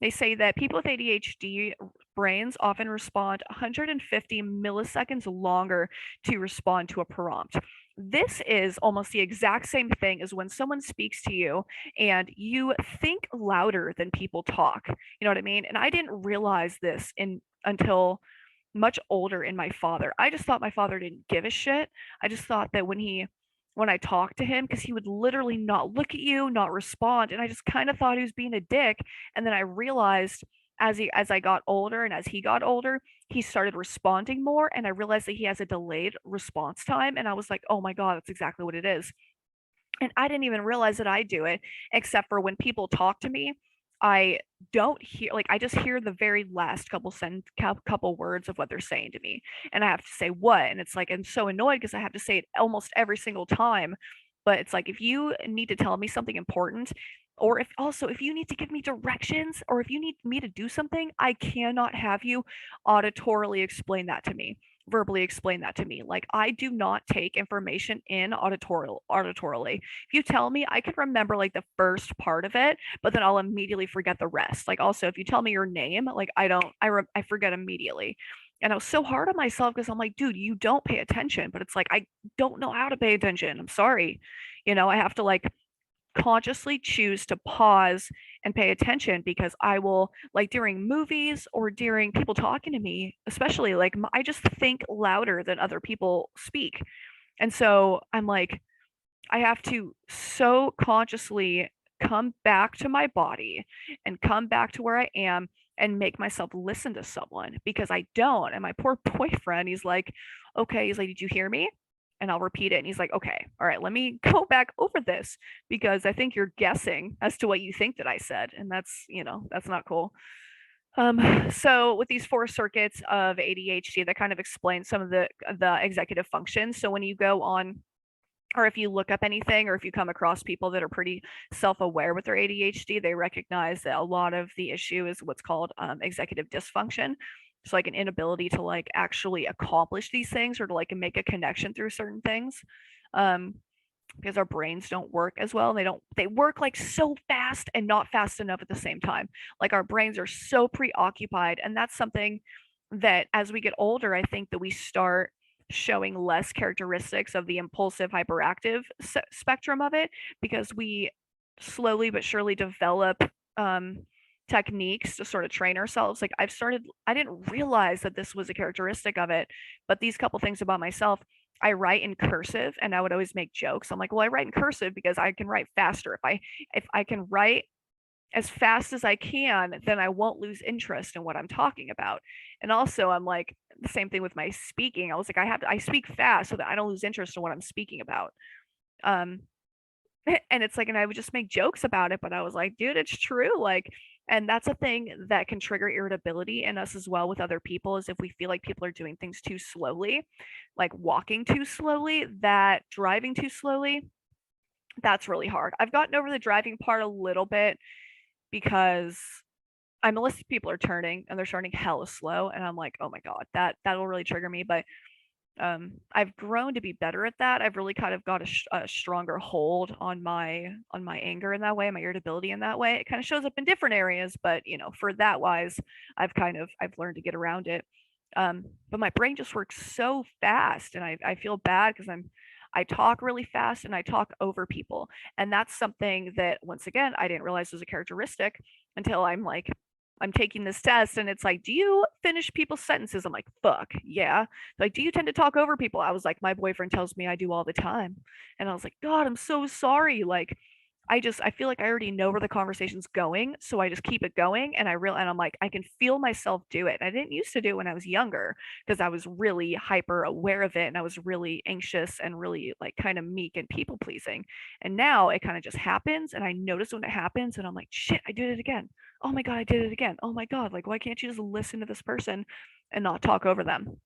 They say that people with ADHD brains often respond 150 milliseconds longer to respond to a prompt. This is almost the exact same thing as when someone speaks to you and you think louder than people talk. You know what I mean? And I didn't realize this in until much older in my father. I just thought my father didn't give a shit. I just thought that when I talked to him, because he would literally not look at you, not respond, and I just kind of thought he was being a dick. And then I realized as I got older and as he got older, he started responding more, and I realized that he has a delayed response time, and I was like, oh my god, that's exactly what it is. And I didn't even realize that I do it, except for when people talk to me, I don't hear, like, I just hear the very last couple words of what they're saying to me, and I have to say what, and it's like I'm so annoyed because I have to say it almost every single time. But it's like if you need to tell me something important, or if you need to give me directions, or if you need me to do something, I cannot have you auditorily explain that to me, verbally explain that to me. Like, I do not take information in auditorily. If you tell me, I can remember like the first part of it, but then I'll immediately forget the rest. Like, also, if you tell me your name, like, I forget immediately. And I was so hard on myself because I'm like, dude, you don't pay attention. But it's like I don't know how to pay attention. I'm sorry. I have to like consciously choose to pause and pay attention, because I will, like, during movies or during people talking to me, especially, like, I just think louder than other people speak. And so I'm like, I have to so consciously come back to my body and come back to where I am and make myself listen to someone, because I don't. And my poor boyfriend, he's like, okay, he's like, did you hear me? And I'll repeat it. And he's like, okay, all right, let me go back over this, because I think you're guessing as to what you think that I said. And that's not cool. So with these four circuits of ADHD, that kind of explains some of the executive functions. So when you go on or if you look up anything, or if you come across people that are pretty self-aware with their ADHD, they recognize that a lot of the issue is what's called executive dysfunction. It's like an inability to like actually accomplish these things or to like make a connection through certain things. Um, because our brains don't work as well. They work like so fast and not fast enough at the same time. Like our brains are so preoccupied, and that's something that as we get older, I think that we start showing less characteristics of the impulsive hyperactive spectrum of it, because we slowly but surely develop um techniques to sort of train ourselves. Like I didn't realize that this was a characteristic of it, but these couple things about myself: I write in cursive, and I would always make jokes. I'm like, well, I write in cursive because I can write faster. If I can write as fast as I can, then I won't lose interest in what I'm talking about. And also, I'm like the same thing with my speaking. I was like, I speak fast so that I don't lose interest in what I'm speaking about. Um, and it's like, and I would just make jokes about it, but I was like, dude, it's true. Like, and that's a thing that can trigger irritability in us as well with other people, is if we feel like people are doing things too slowly, like walking too slowly, that driving too slowly, that's really hard. I've gotten over the driving part a little bit because I'm a list of people are turning and they're turning hella slow, and I'm like, oh my god, that'll really trigger me. But I've grown to be better at that. I've really kind of got a stronger hold on my anger in that way, my irritability in that way. It kind of shows up in different areas, but you know, for that wise, I've learned to get around it. But my brain just works so fast, and I feel bad because I talk really fast and I talk over people, and that's something that once again I didn't realize was a characteristic until I'm taking this test, and it's like, do you finish people's sentences? I'm like, fuck, yeah. Like, do you tend to talk over people? I was like, my boyfriend tells me I do all the time. And I was like, God, I'm so sorry. Like, I feel like I already know where the conversation's going, so I just keep it going, and I'm like, I can feel myself do it. I didn't used to do it when I was younger because I was really hyper aware of it, and I was really anxious and really like kind of meek and people pleasing. And now it kind of just happens, and I notice when it happens, and I'm like, shit, I did it again. Oh my god, I did it again. Oh my god, like why can't you just listen to this person and not talk over them?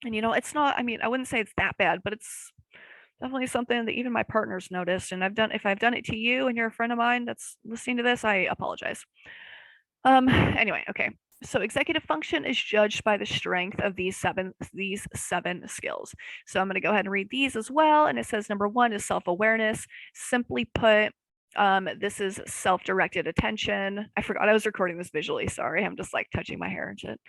And you know, it's not, I mean, I wouldn't say it's that bad, but it's definitely something that even my partner's noticed. And if I've done it to you and you're a friend of mine that's listening to this, I apologize. Anyway, okay. So executive function is judged by the strength of these seven skills. So I'm going to go ahead and read these as well. And it says number one is self-awareness. Simply put, this is self-directed attention. I forgot I was recording this visually. Sorry, I'm just like touching my hair and shit.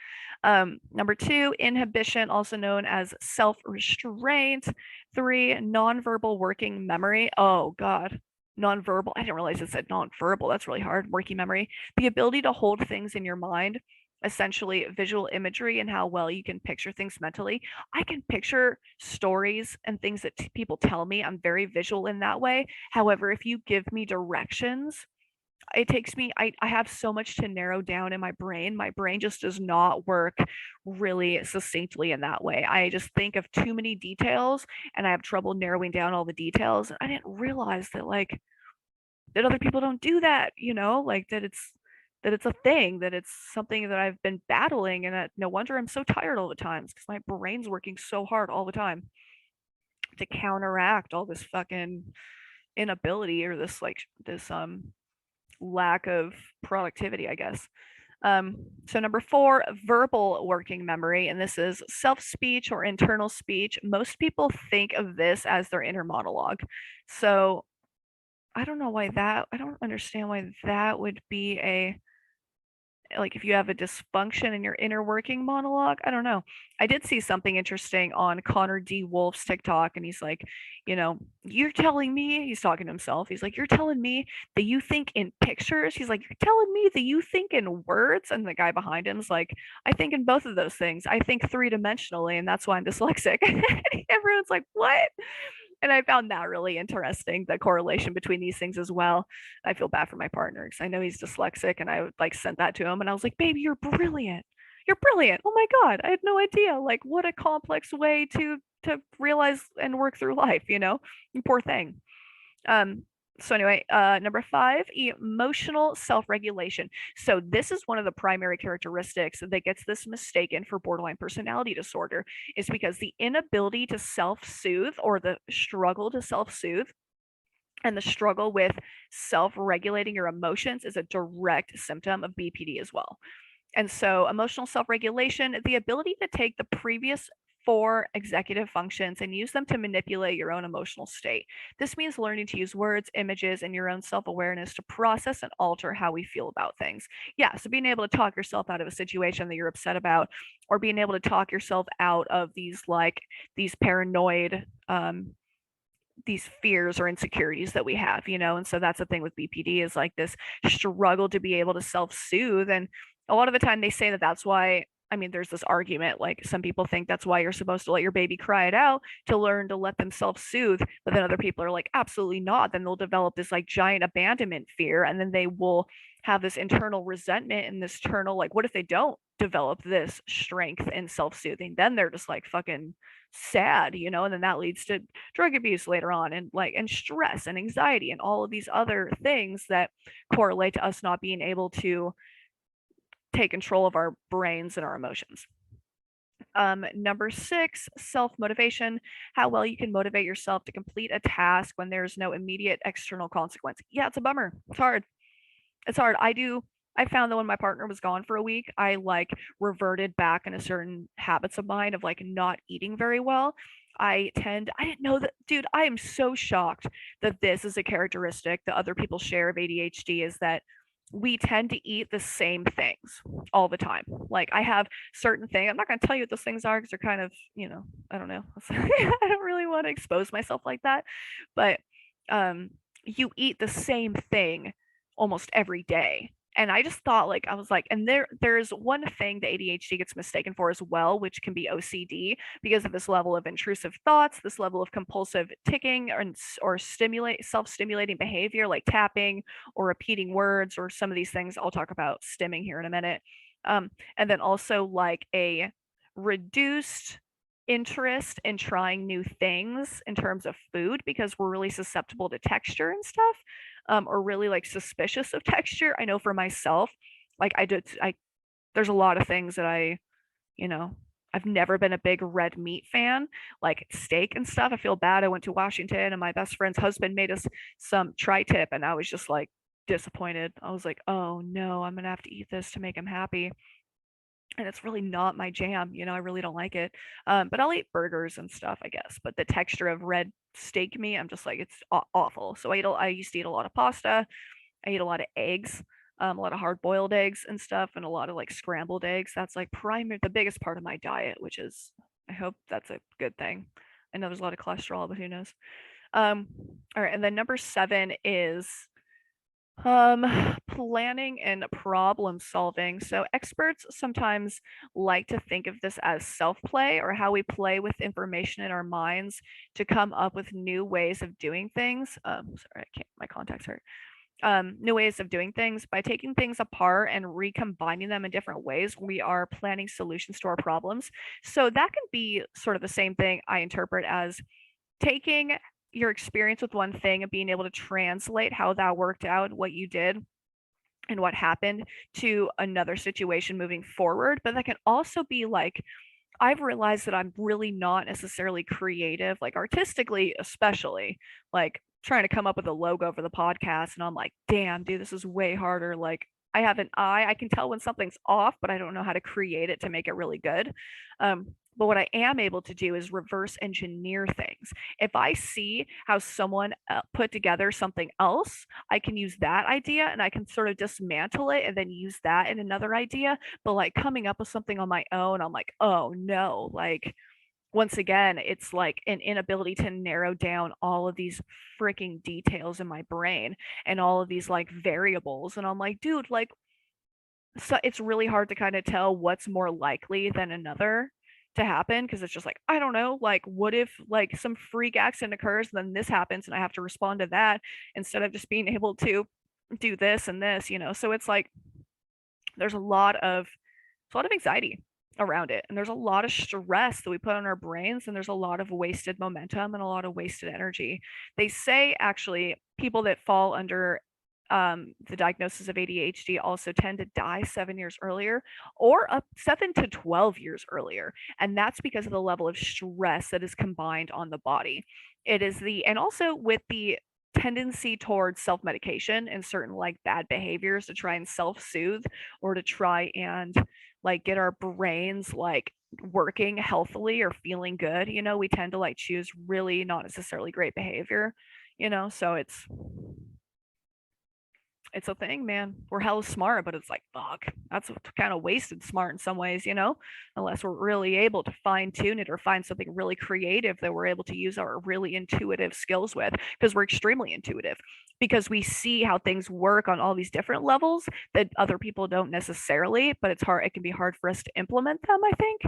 Number two, inhibition, also known as self-restraint. Three, nonverbal working memory. Oh God, nonverbal. I didn't realize it said nonverbal. That's really hard. Working memory, the ability to hold things in your mind, essentially visual imagery and how well you can picture things mentally. I can picture stories and things that people tell me. I'm very visual in that way. However, if you give me directions, it takes me I have so much to narrow down in my brain. My brain just does not work really succinctly in that way. I just think of too many details, and I have trouble narrowing down all the details. I didn't realize that like that other people don't do that, you know, like that it's a thing, that it's something that I've been battling, and that no wonder I'm so tired all the times because my brain's working so hard all the time to counteract all this fucking inability, or this lack of productivity, I guess. So number four, verbal working memory, and this is self-speech or internal speech. Most people think of this as their inner monologue. So I don't understand why that would be a, like if you have a dysfunction in your inner working monologue. I don't know. I did see something interesting on Connor D. Wolf's TikTok, and he's like, you know, you're telling me, he's talking to himself. He's like, you're telling me that you think in pictures. He's like, you're telling me that you think in words. And the guy behind him's like, I think in both of those things. I think three-dimensionally, and that's why I'm dyslexic. Everyone's like, what? And I found that really interesting, the correlation between these things as well. I feel bad for my partner because I know he's dyslexic, and I like sent that to him, and I was like, baby, you're brilliant. You're brilliant. Oh my God. I had no idea. Like, what a complex way to realize and work through life, you know? Poor thing. So anyway, number 5, emotional self-regulation. So this is one of the primary characteristics that gets this mistaken for borderline personality disorder, is because the inability to self-soothe, or the struggle to self-soothe, and the struggle with self-regulating your emotions is a direct symptom of BPD as well. And so emotional self-regulation, the ability to take the previous 4 executive functions and use them to manipulate your own emotional state. This means learning to use words, images, and your own self-awareness to process and alter how we feel about things. Yeah, so being able to talk yourself out of a situation that you're upset about, or being able to talk yourself out of these paranoid these fears or insecurities that we have, and so that's the thing with BPD, is like this struggle to be able to self-soothe. And a lot of the time they say that that's why, I mean, there's this argument, like some people think that's why you're supposed to let your baby cry it out, to learn to let them self-soothe, but then other people are like, absolutely not. Then they'll develop this like giant abandonment fear, and then they will have this internal resentment and this internal, like, what if they don't develop this strength in self-soothing? Then they're just like fucking sad, and then that leads to drug abuse later on, and stress and anxiety and all of these other things that correlate to us not being able to take control of our brains and our emotions. Number 6, self-motivation, how well you can motivate yourself to complete a task when there's no immediate external consequence. Yeah, it's a bummer. It's hard. It's hard. I found that when my partner was gone for a week, I like reverted back into certain habits of mine of like not eating very well. I didn't know that, dude, I am so shocked that this is a characteristic that other people share of ADHD, is that we tend to eat the same things all the time. Like I have certain things, I'm not going to tell you what those things are because they're kind of, I don't know. I don't really want to expose myself like that. But um, you eat the same thing almost every day. And I just thought, like, I was like, and there's one thing that ADHD gets mistaken for as well, which can be OCD, because of this level of intrusive thoughts, this level of compulsive ticking, or stimulate self-stimulating behavior like tapping or repeating words, or some of these things I'll talk about stimming here in a minute. And then also like a reduced interest in trying new things in terms of food, because we're really susceptible to texture and stuff, or really like suspicious of texture. I know for myself, like I there's a lot of things that you know, I've never been a big red meat fan, like steak and stuff. I feel bad. I went to Washington and my best friend's husband made us some tri-tip, and I was just like disappointed. I was like, oh no, I'm gonna have to eat this to make him happy. And it's really not my jam, I really don't like it. But I'll eat burgers and stuff, I guess. But the texture of red steak meat, I'm just like, it's awful. So I used to eat a lot of pasta. I eat a lot of eggs, a lot of hard boiled eggs and stuff, and a lot of like scrambled eggs. That's like the biggest part of my diet, which is, I hope that's a good thing. I know there's a lot of cholesterol, but who knows? Um, all right, and then number 7 is planning and problem solving. So experts sometimes like to think of this as self-play, or how we play with information in our minds to come up with new ways of doing things. Sorry, I can't, my contacts hurt. New ways of doing things. By taking things apart and recombining them in different ways, we are planning solutions to our problems. So that can be sort of the same thing I interpret as taking your experience with one thing and being able to translate how that worked out, what you did and what happened, to another situation moving forward. But that can also be like, I've realized that I'm really not necessarily creative, like artistically, especially like trying to come up with a logo for the podcast. And I'm like, damn, dude, this is way harder. Like, I have an eye, I can tell when something's off, but I don't know how to create it to make it really good. But what I am able to do is reverse engineer things. If I see how someone put together something else, I can use that idea and I can sort of dismantle it and then use that in another idea. But like coming up with something on my own, I'm like, oh no, like once again, it's like an inability to narrow down all of these freaking details in my brain and all of these like variables. And I'm like, dude, like, so it's really hard to kind of tell what's more likely than another to happen, because it's just like, I don't know, like what if like some freak accident occurs and then this happens and I have to respond to that instead of just being able to do this and this. So it's like there's a lot of anxiety around it, and there's a lot of stress that we put on our brains, and there's a lot of wasted momentum and a lot of wasted energy. They say, actually, people that fall under the diagnosis of ADHD also tend to die 7 years earlier or up 7 to 12 years earlier. And that's because of the level of stress that is combined on the body. And also with the tendency towards self medication and certain like bad behaviors to try and self soothe or to try and like get our brains like working healthily or feeling good. We tend to like choose really not necessarily great behavior, so it's a thing, man. We're hella smart, but it's like, fuck, that's kind of wasted smart in some ways, unless we're really able to fine tune it or find something really creative that we're able to use our really intuitive skills with, because we're extremely intuitive, because we see how things work on all these different levels that other people don't necessarily, but it can be hard for us to implement them, I think.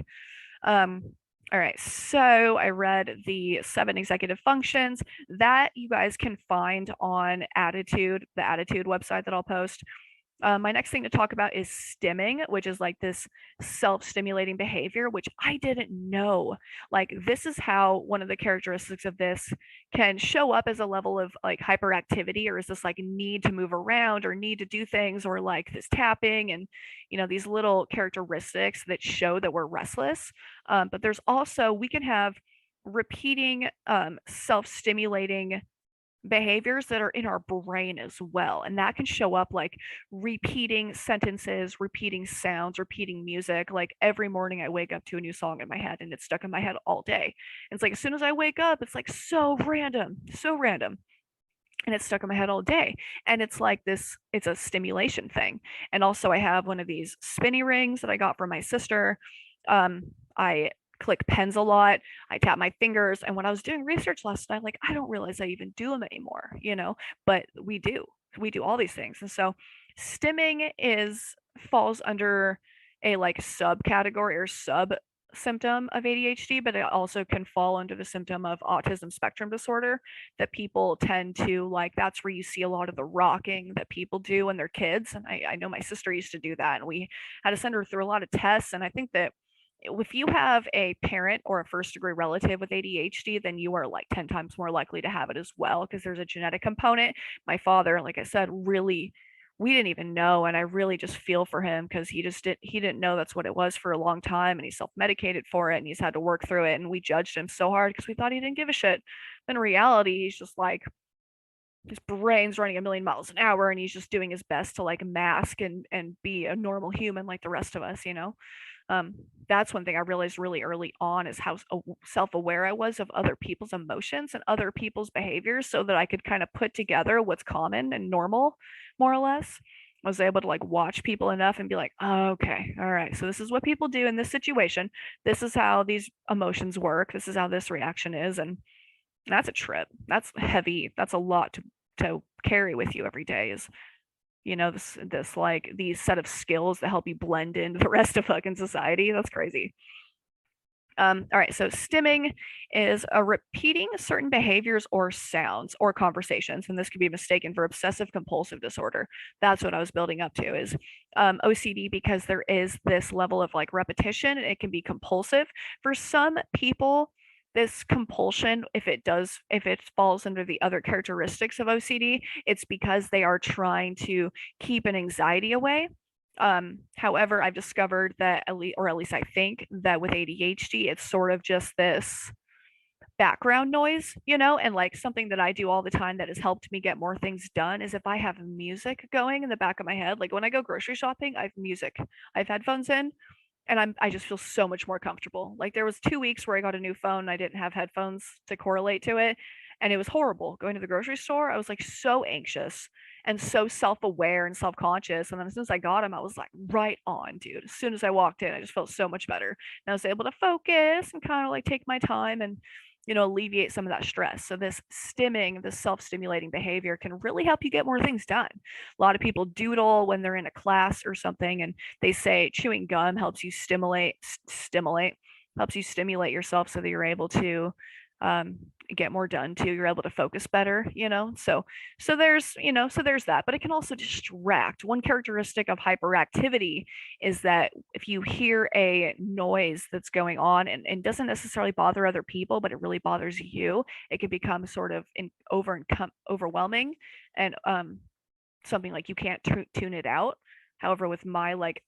Um, all right, so I read the 7 executive functions that you guys can find on Attitude, the Attitude website that I'll post. My next thing to talk about is stimming, which is like this self-stimulating behavior, which I didn't know. Like, this is how one of the characteristics of this can show up as a level of like hyperactivity, or is this like need to move around or need to do things, or like this tapping and these little characteristics that show that we're restless. But there's also, we can have repeating self-stimulating behaviors that are in our brain as well. And that can show up like repeating sentences, repeating sounds, repeating music. Like every morning I wake up to a new song in my head and it's stuck in my head all day. And it's like as soon as I wake up, it's like so random, so random. And it's stuck in my head all day. And it's like this, it's a stimulation thing. And also I have one of these spinny rings that I got from my sister. I click pens a lot. I tap my fingers. And when I was doing research last night, like I don't realize I even do them anymore, but we do. We do all these things. And so stimming falls under a like subcategory or sub symptom of ADHD, but it also can fall under the symptom of autism spectrum disorder that people tend to like. That's where you see a lot of the rocking that people do when they're kids. And I know my sister used to do that, and we had to send her through a lot of tests. And I think that if you have a parent or a first degree relative with ADHD, then you are like 10 times more likely to have it as well, because there's a genetic component. My father, like I said, really, we didn't even know, and I really just feel for him because he didn't know that's what it was for a long time, and he self-medicated for it, and he's had to work through it, and we judged him so hard because we thought he didn't give a shit. But in reality, he's just like, his brain's running a million miles an hour, and he's just doing his best to like mask and be a normal human like the rest of us. That's one thing I realized really early on, is how self-aware I was of other people's emotions and other people's behaviors, so that I could kind of put together what's common and normal, more or less. I was able to like watch people enough and be like, oh, okay, all right, so this is what people do in this situation. This is how these emotions work. This is how this reaction is. And that's a trip. That's heavy. That's a lot to carry with you every day, is this like these set of skills that help you blend into the rest of fucking society. That's crazy. All right, so stimming is a repeating certain behaviors or sounds or conversations, and this could be mistaken for obsessive compulsive disorder. That's what I was building up to, is OCD, because there is this level of like repetition, and it can be compulsive. For some people, this compulsion, if it falls under the other characteristics of OCD, it's because they are trying to keep an anxiety away. However, I've discovered that, at least I think that with ADHD, it's sort of just this background noise, and like something that I do all the time that has helped me get more things done is if I have music going in the back of my head. Like when I go grocery shopping, I have music, I have headphones in, and I just feel so much more comfortable. Like there was 2 weeks where I got a new phone and I didn't have headphones to correlate to it, and it was horrible going to the grocery store. I was like so anxious and so self-aware and self-conscious, and then as soon as I got them, I was like right on, dude. As soon as I walked in, I just felt so much better, and I was able to focus and kind of like take my time and alleviate some of that stress. So this stimming, this self-stimulating behavior can really help you get more things done. A lot of people doodle when they're in a class or something, and they say chewing gum helps you stimulate yourself so that you're able to get more done too. You're able to focus better, so there's that, but it can also distract. One characteristic of hyperactivity is that if you hear a noise that's going on and doesn't necessarily bother other people, but it really bothers you, it can become sort of overwhelming, and something like you can't tune it out. However, with my like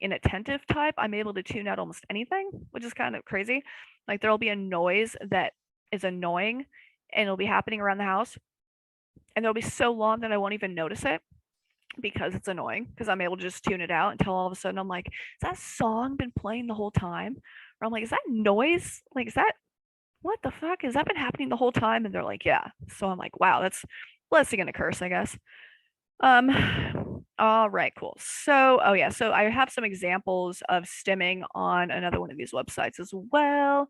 inattentive type, I'm able to tune out almost anything, which is kind of crazy. Like there'll be a noise that is annoying and it'll be happening around the house, and it'll be so long that I won't even notice it because it's annoying, because I'm able to just tune it out until all of a sudden I'm like, is that song been playing the whole time? Or I'm like, is that noise? Like, is that, what the fuck? Has that been happening the whole time? And they're like, yeah. So I'm like, wow, that's blessing and a curse, I guess. All right, cool. So, oh yeah, so I have some examples of stimming on another one of these websites as well.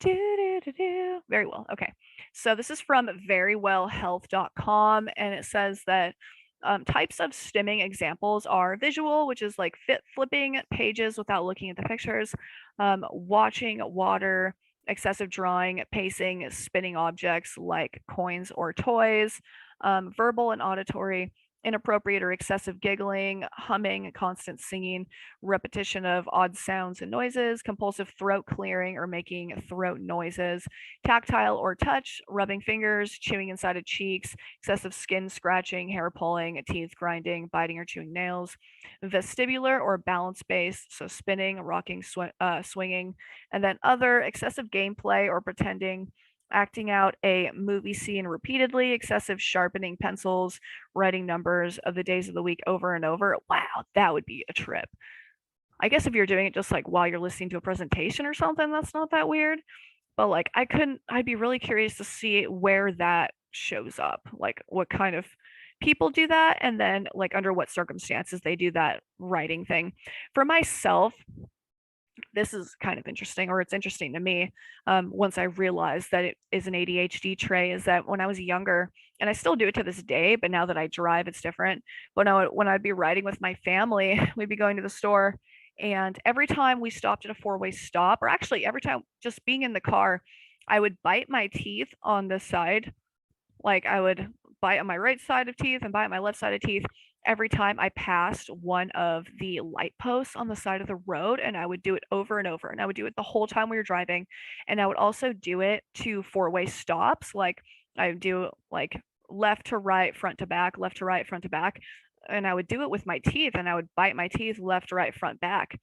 Do, do, do, do. Very well. Okay. So this is from verywellhealth.com, and it says that types of stimming examples are visual, which is like flipping pages without looking at the pictures, watching water, excessive drawing, pacing, spinning objects like coins or toys, verbal and auditory, inappropriate or excessive giggling, humming, constant singing, repetition of odd sounds and noises, compulsive throat clearing or making throat noises, tactile or touch, rubbing fingers, chewing inside of cheeks, excessive skin scratching, hair pulling, teeth grinding, biting or chewing nails, vestibular or balance based, so spinning, rocking, swinging, and then other, excessive gameplay or pretending, acting out a movie scene repeatedly, excessive sharpening pencils, writing numbers of the days of the week over and over. Wow, that would be a trip. I guess if you're doing it just like while you're listening to a presentation or something, that's not that weird. But like I'd be really curious to see where that shows up. Like what kind of people do that, and then like under what circumstances they do that writing thing. For myself, this is kind of interesting, or it's interesting to me, once I realized that it is an ADHD trait, is that when I was younger, and I still do it to this day, but now that I drive, it's different. But when I'd be riding with my family, we'd be going to the store, and every time we stopped at a four-way stop, or actually every time just being in the car, I would bite my teeth on the side. Like I would bite on my right side of teeth and bite on my left side of teeth every time I passed one of the light posts on the side of the road, and I would do it over and over, and I would do it the whole time we were driving, and I would also do it to four-way stops. Like I would do like left to right, front to back, left to right, front to back, and I would do it with my teeth, and I would bite my teeth left, right, front, back.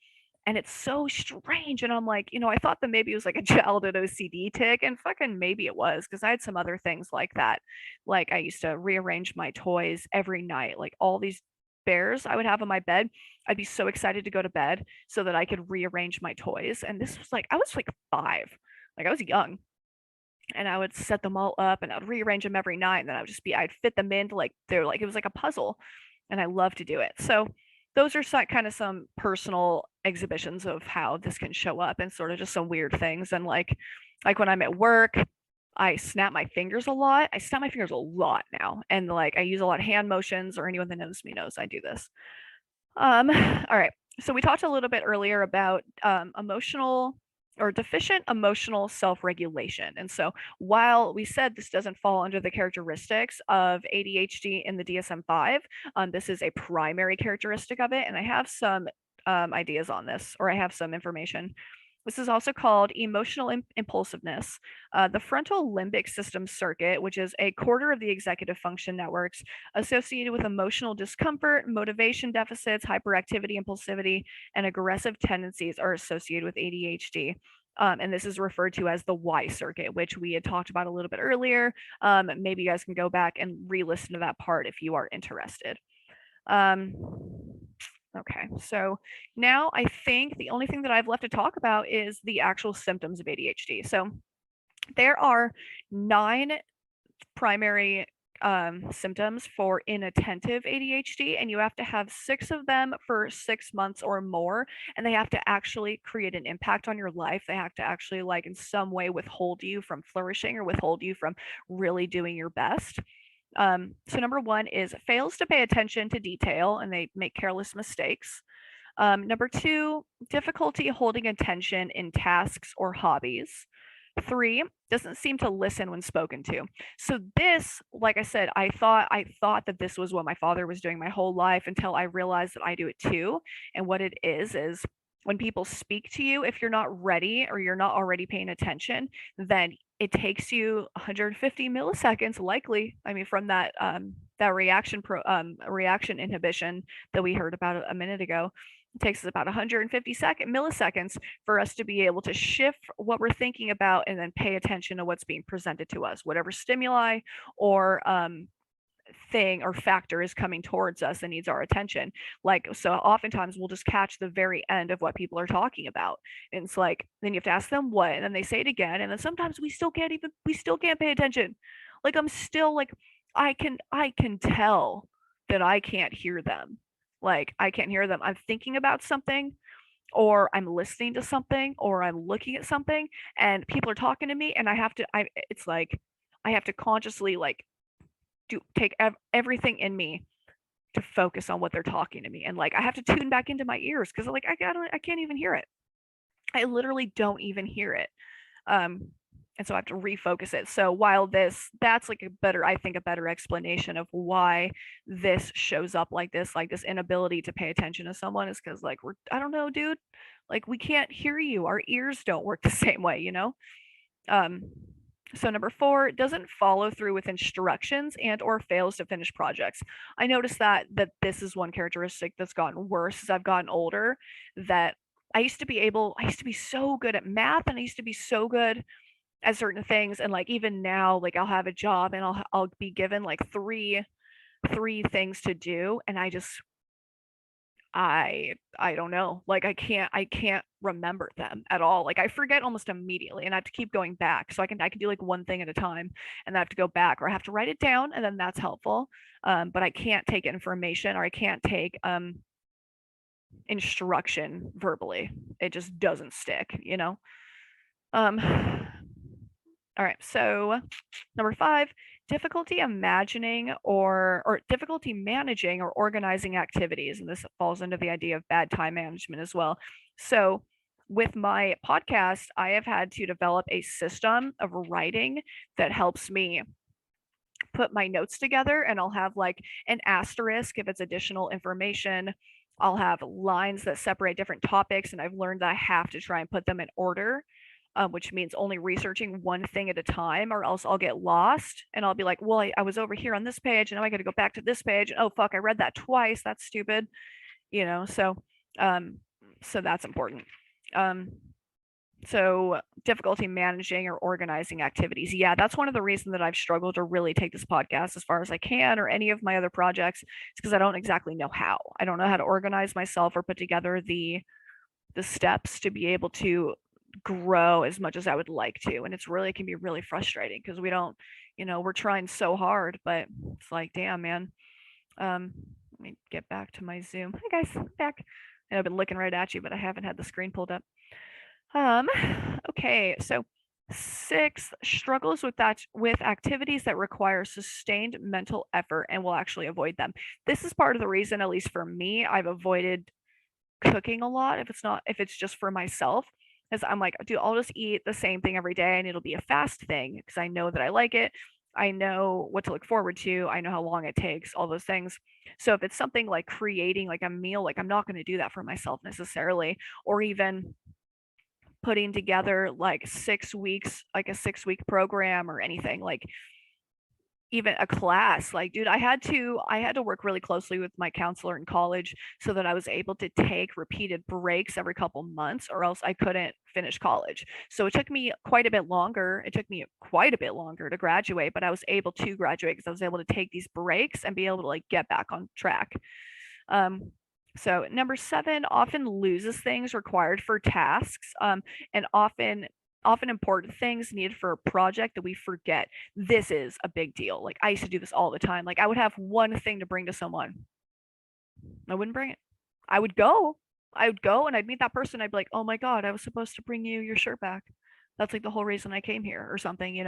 And it's so strange. And I'm like, I thought that maybe it was like a childhood OCD tick, and fucking maybe it was, because I had some other things like that. Like I used to rearrange my toys every night, like all these bears I would have on my bed. I'd be so excited to go to bed so that I could rearrange my toys. And this was like, I was like 5, like I was young. And I would set them all up and I'd rearrange them every night. And then I'd fit them into like, they're like, it was like a puzzle. And I love to do it. So those are kind of some personal exhibitions of how this can show up, and sort of just some weird things. And like when I'm at work, I snap my fingers a lot. I snap my fingers a lot now. And like I use a lot of hand motions, or anyone that knows me knows I do this. All right. So we talked a little bit earlier about emotional or deficient emotional self-regulation. And so while we said this doesn't fall under the characteristics of ADHD in the DSM-5, this is a primary characteristic of it. And I have some ideas on this, or I have some information. This is also called emotional impulsiveness. The frontal limbic system circuit, which is a quarter of the executive function networks associated with emotional discomfort, motivation deficits, hyperactivity, impulsivity, and aggressive tendencies, are associated with ADHD. And this is referred to as the Y circuit, which we had talked about a little bit earlier. Maybe you guys can go back and re-listen to that part if you are interested. Okay, so now I think the only thing that I've left to talk about is the actual symptoms of ADHD. So there are 9 primary symptoms for inattentive ADHD, and you have to have 6 of them for 6 months or more, and they have to actually create an impact on your life. They have to actually, like, in some way withhold you from flourishing or withhold you from really doing your best. So number 1 is fails to pay attention to detail, and they make careless mistakes. Number 2, difficulty holding attention in tasks or hobbies. 3, doesn't seem to listen when spoken to. So this, like I said, I thought that this was what my father was doing my whole life until I realized that I do it too. And what it is when people speak to you, if you're not ready or you're not already paying attention, then it takes you 150 milliseconds, likely. I mean, from that reaction inhibition that we heard about a minute ago. It takes us about 150 milliseconds for us to be able to shift what we're thinking about and then pay attention to what's being presented to us, whatever stimuli or thing or factor is coming towards us and needs our attention. Like, so oftentimes we'll just catch the very end of what people are talking about. And it's like, then you have to ask them what, and then they say it again. And then sometimes we still can't pay attention. Like, I'm still like, I can tell that I can't hear them. Like, I can't hear them. I'm thinking about something, or I'm listening to something, or I'm looking at something, and people are talking to me, and it's like, I have to consciously like do take everything in me to focus on what they're talking to me, and like I have to tune back into my ears because like I can't even hear it. I literally don't even hear it. um and so I have to refocus it. So while that's like a better explanation of why this shows up like this inability to pay attention to someone is because like I don't know, dude, like we can't hear you, our ears don't work the same way, you know. um so number 4, doesn't follow through with instructions and or fails to finish projects. I noticed that this is one characteristic that's gotten worse as I've gotten older. That I used to be so good at math, and I used to be so good at certain things, and like even now, like I'll have a job and I'll be given like three things to do, and I don't know. Like I can't remember them at all. Like I forget almost immediately and I have to keep going back. So I can do like one thing at a time and then I have to go back, or I have to write it down, and then that's helpful. But I can't take information, or I can't take instruction verbally. It just doesn't stick, you know? Um all right. So number 5, difficulty imagining or difficulty managing or organizing activities. And this falls into the idea of bad time management as well. So with my podcast, I have had to develop a system of writing that helps me put my notes together, and I'll have like an asterisk if it's additional information. I'll have lines that separate different topics, and I've learned that I have to try and put them in order, which means only researching one thing at a time, or else I'll get lost and I'll be like, well, I was over here on this page, and now I got to go back to this page. And, oh, fuck, I read that twice. That's stupid, you know? Um, so that's important. Um, so difficulty managing or organizing activities. Yeah, that's one of the reasons that I've struggled to really take this podcast as far as I can, or any of my other projects. It's because I don't exactly know how. I don't know how to organize myself or put together the steps to be able to grow as much as I would like to. And it can be really frustrating because we don't, we're trying so hard, but it's like, damn, man. Let me get back to my Zoom. Hi guys, back. And I've been looking right at you, but I haven't had the screen pulled up. Um, okay, so 6, struggles with activities that require sustained mental effort and will actually avoid them. This is part of the reason, at least for me, I've avoided cooking a lot if it's just for myself. Because I'm like, dude, I'll just eat the same thing every day and it'll be a fast thing because I know that I like it. I know what to look forward to. I know how long it takes, all those things. So if it's something like creating like a meal, like I'm not going to do that for myself necessarily, or even putting together like 6 weeks, like a 6-week program or anything, like even a class. Like, dude, I had to work really closely with my counselor in college so that I was able to take repeated breaks every couple months, or else I couldn't finish college. So it took me quite a bit longer. It took me quite a bit longer to graduate, but I was able to graduate because I was able to take these breaks and be able to like get back on track. So number 7, often loses things required for tasks, and often important things needed for a project that we forget. This is a big deal. Like I used to do this all the time. Like I would have one thing to bring to someone. I wouldn't bring it. I would go. I would go and I'd meet that person. I'd be like, oh my God, I was supposed to bring you your shirt back. That's like the whole reason I came here or something,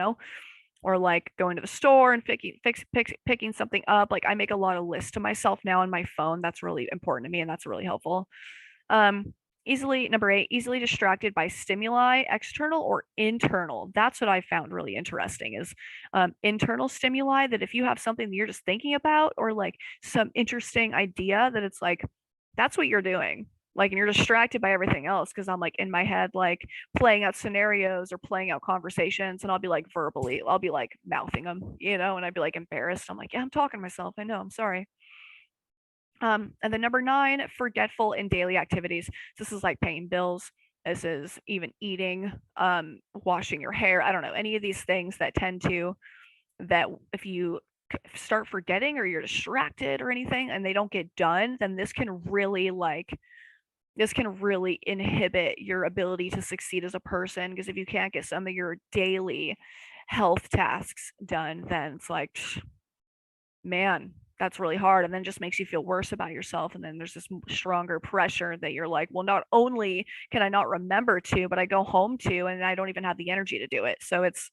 or like going to the store and picking something up. Like I make a lot of lists to myself now on my phone. That's really important to me and that's really helpful. Um, Number 8, easily distracted by stimuli, external or internal. That's what I found really interesting is internal stimuli, that if you have something that you're just thinking about or like some interesting idea, that it's like, that's what you're doing. Like, and you're distracted by everything else because I'm like in my head, like playing out scenarios or playing out conversations, and I'll be like I'll be like mouthing them, and I'd be like embarrassed. I'm like, yeah, I'm talking to myself. I know, I'm sorry. And then number 9, forgetful in daily activities. This is like paying bills. This is even eating, washing your hair. I don't know, any of these things that tend to, that if you start forgetting or you're distracted or anything and they don't get done, then this can really inhibit your ability to succeed as a person. Because if you can't get some of your daily health tasks done, then it's like, man, that's really hard, and then just makes you feel worse about yourself, and then there's this stronger pressure that you're like, well, not only can I not remember to, but I go home to, and I don't even have the energy to do it. So it's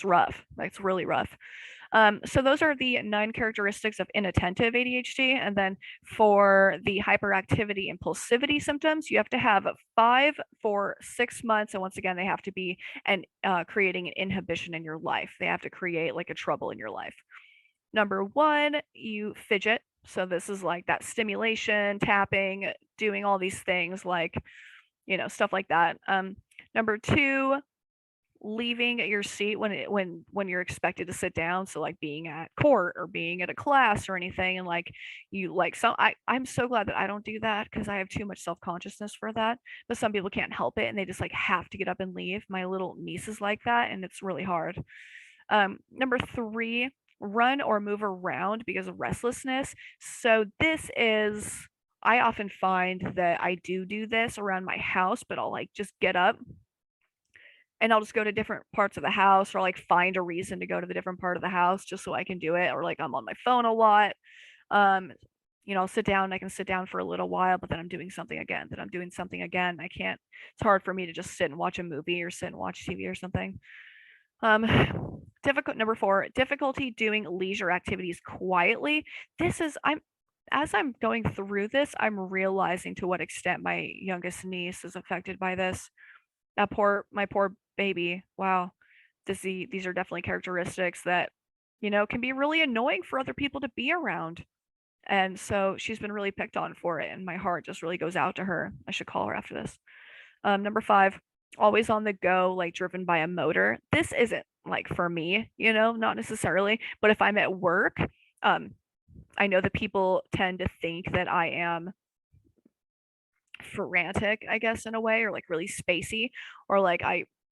rough. Like, it's really rough. So those are the 9 characteristics of inattentive ADHD. And then for the hyperactivity impulsivity symptoms, you have to have 5 for 6 months, and once again, they have to be creating an inhibition in your life. They have to create like a trouble in your life. Number 1, you fidget. So this is like that stimulation, tapping, doing all these things, like, stuff like that. Number 2, leaving your seat when you're expected to sit down. So like being at court or being at a class or anything, and like you like some I'm so glad that I don't do that because I have too much self-consciousness for that. But some people can't help it and they just like have to get up and leave. My little niece is like that, and it's really hard. Number 3, run or move around because of restlessness. So I often find that I do this around my house, but I'll like just get up and I'll just go to different parts of the house, or like find a reason to go to the different part of the house just so I can do it. Or like I'm on my phone a lot. Um, I'll sit down, I can sit down for a little while, but then I'm doing something again, then I'm doing something again. It's hard for me to just sit and watch a movie or sit and watch TV or something. Um, Number 4, difficulty doing leisure activities quietly. As I'm going through this, I'm realizing to what extent my youngest niece is affected by this. My poor baby. Wow. These are definitely characteristics that, can be really annoying for other people to be around. And so she's been really picked on for it, and my heart just really goes out to her. I should call her after this. Number 5, always on the go, like driven by a motor. This isn't like for me, not necessarily, but if I'm at work, um, I know that people tend to think that I am frantic, I guess, in a way, or like really spacey, or like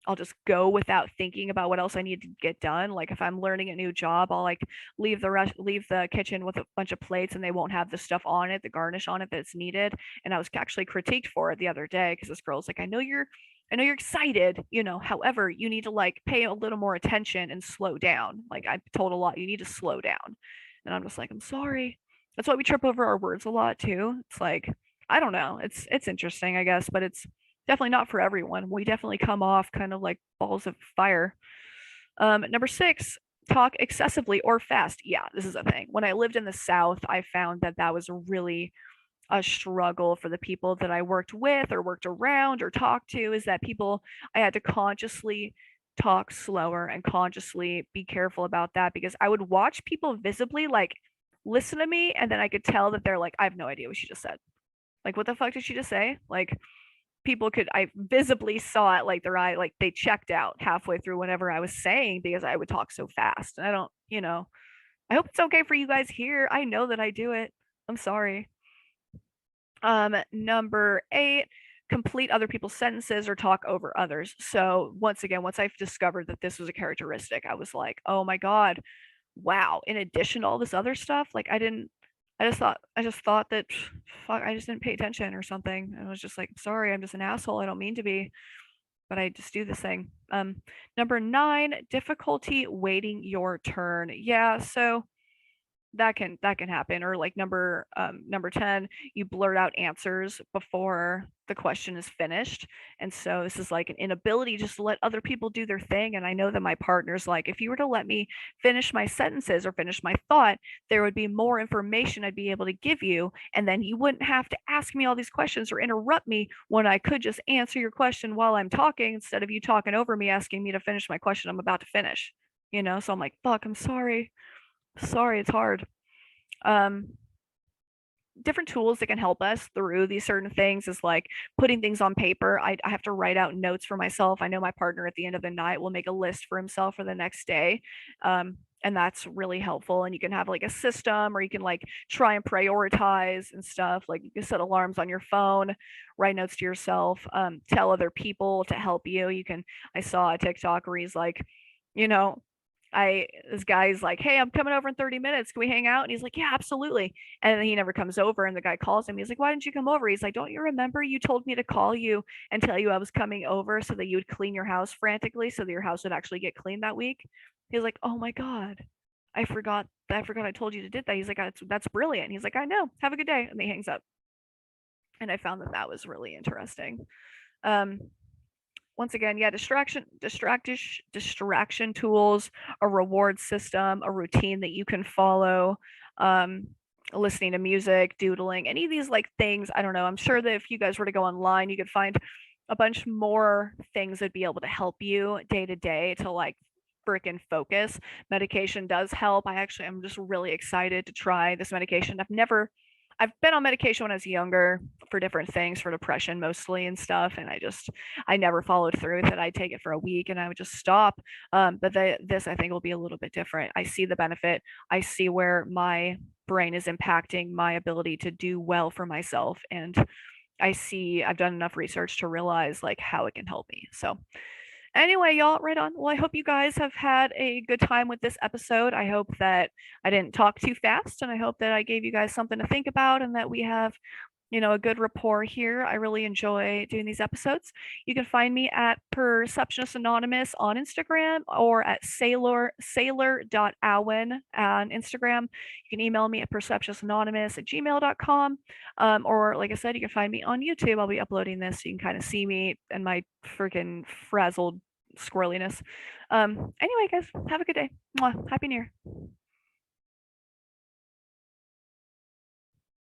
I'll just go without thinking about what else I need to get done. Like if I'm learning a new job, I'll like leave the kitchen with a bunch of plates and they won't have the stuff on it, the garnish on it that's needed. And I was actually critiqued for it the other day because this girl's like, I know you're excited, however, you need to like pay a little more attention and slow down. Like I told a lot, you need to slow down. And I'm just like, I'm sorry. That's why we trip over our words a lot too. It's like, I don't know. It's interesting, I guess, but it's definitely not for everyone. We definitely come off kind of like balls of fire. Number 6, talk excessively or fast. Yeah, this is a thing. When I lived in the South, I found that that was really a struggle for the people that I worked with or worked around or talked to, is that I had to consciously talk slower and consciously be careful about that, because I would watch people visibly like listen to me and then I could tell that they're like, I have no idea what she just said. Like, what the fuck did she just say? Like, I visibly saw it, like their eye, like they checked out halfway through whenever I was saying, because I would talk so fast. And I don't, I hope it's okay for you guys here. I know that I do it. I'm sorry. Number 8, complete other people's sentences or talk over others. So once again, once I've discovered that this was a characteristic, I was like, oh my God, wow. In addition to all this other stuff, like I just thought that, fuck, I just didn't pay attention or something. And I was just like, sorry, I'm just an asshole. I don't mean to be, but I just do this thing. Number 9, difficulty waiting your turn. Yeah, so that can happen. Or like number 10, you blurt out answers before the question is finished. And so this is like an inability just to let other people do their thing. And I know that my partner's like, if you were to let me finish my sentences or finish my thought, there would be more information I'd be able to give you, and then you wouldn't have to ask me all these questions or interrupt me when I could just answer your question while I'm talking, instead of you talking over me asking me to finish my question I'm about to finish. So I'm like, fuck, I'm sorry. Sorry, it's hard. Um, Different tools that can help us through these certain things is like putting things on paper. I have to write out notes for myself. I know my partner at the end of the night will make a list for himself for the next day. And that's really helpful. And you can have like a system, or you can like try and prioritize and stuff. Like you can set alarms on your phone, write notes to yourself, tell other people to help you. I saw a TikTok where he's like, you know, this guy's like, hey, I'm coming over in 30 minutes. Can we hang out? And he's like, yeah, absolutely. And then he never comes over. And the guy calls him. He's like, why didn't you come over? He's like, don't you remember you told me to call you and tell you I was coming over so that you would clean your house frantically so that your house would actually get cleaned that week? He's like, oh my God. I forgot I told you to do that. He's like, that's brilliant. He's like, I know. Have a good day. And he hangs up. And I found that was really interesting. Um, Once again, yeah, distraction tools, a reward system, a routine that you can follow, um, listening to music, doodling, any of these like things. I don't know. I'm sure that if you guys were to go online, you could find a bunch more things that'd be able to help you day to day to like freaking focus. Medication does help. I'm just really excited to try this medication. I've been on medication when I was younger for different things, for depression mostly and stuff, and I never followed through with it. I'd take it for a week and I would just stop. But this I think will be a little bit different. I see the benefit. I see where my brain is impacting my ability to do well for myself, and I've done enough research to realize like how it can help me. So anyway, y'all, right on. Well, I hope you guys have had a good time with this episode. I hope that I didn't talk too fast, and I hope that I gave you guys something to think about, and that we have a good rapport here. I really enjoy doing these episodes. You can find me at Perceptionist Anonymous on Instagram, or at sailor.owen on Instagram. You can email me at perceptionistanonymous@gmail.com. Or like I said, you can find me on YouTube. I'll be uploading this so you can kind of see me and my freaking frazzled squirreliness. Anyway, guys, have a good day. Mwah. Happy New Year.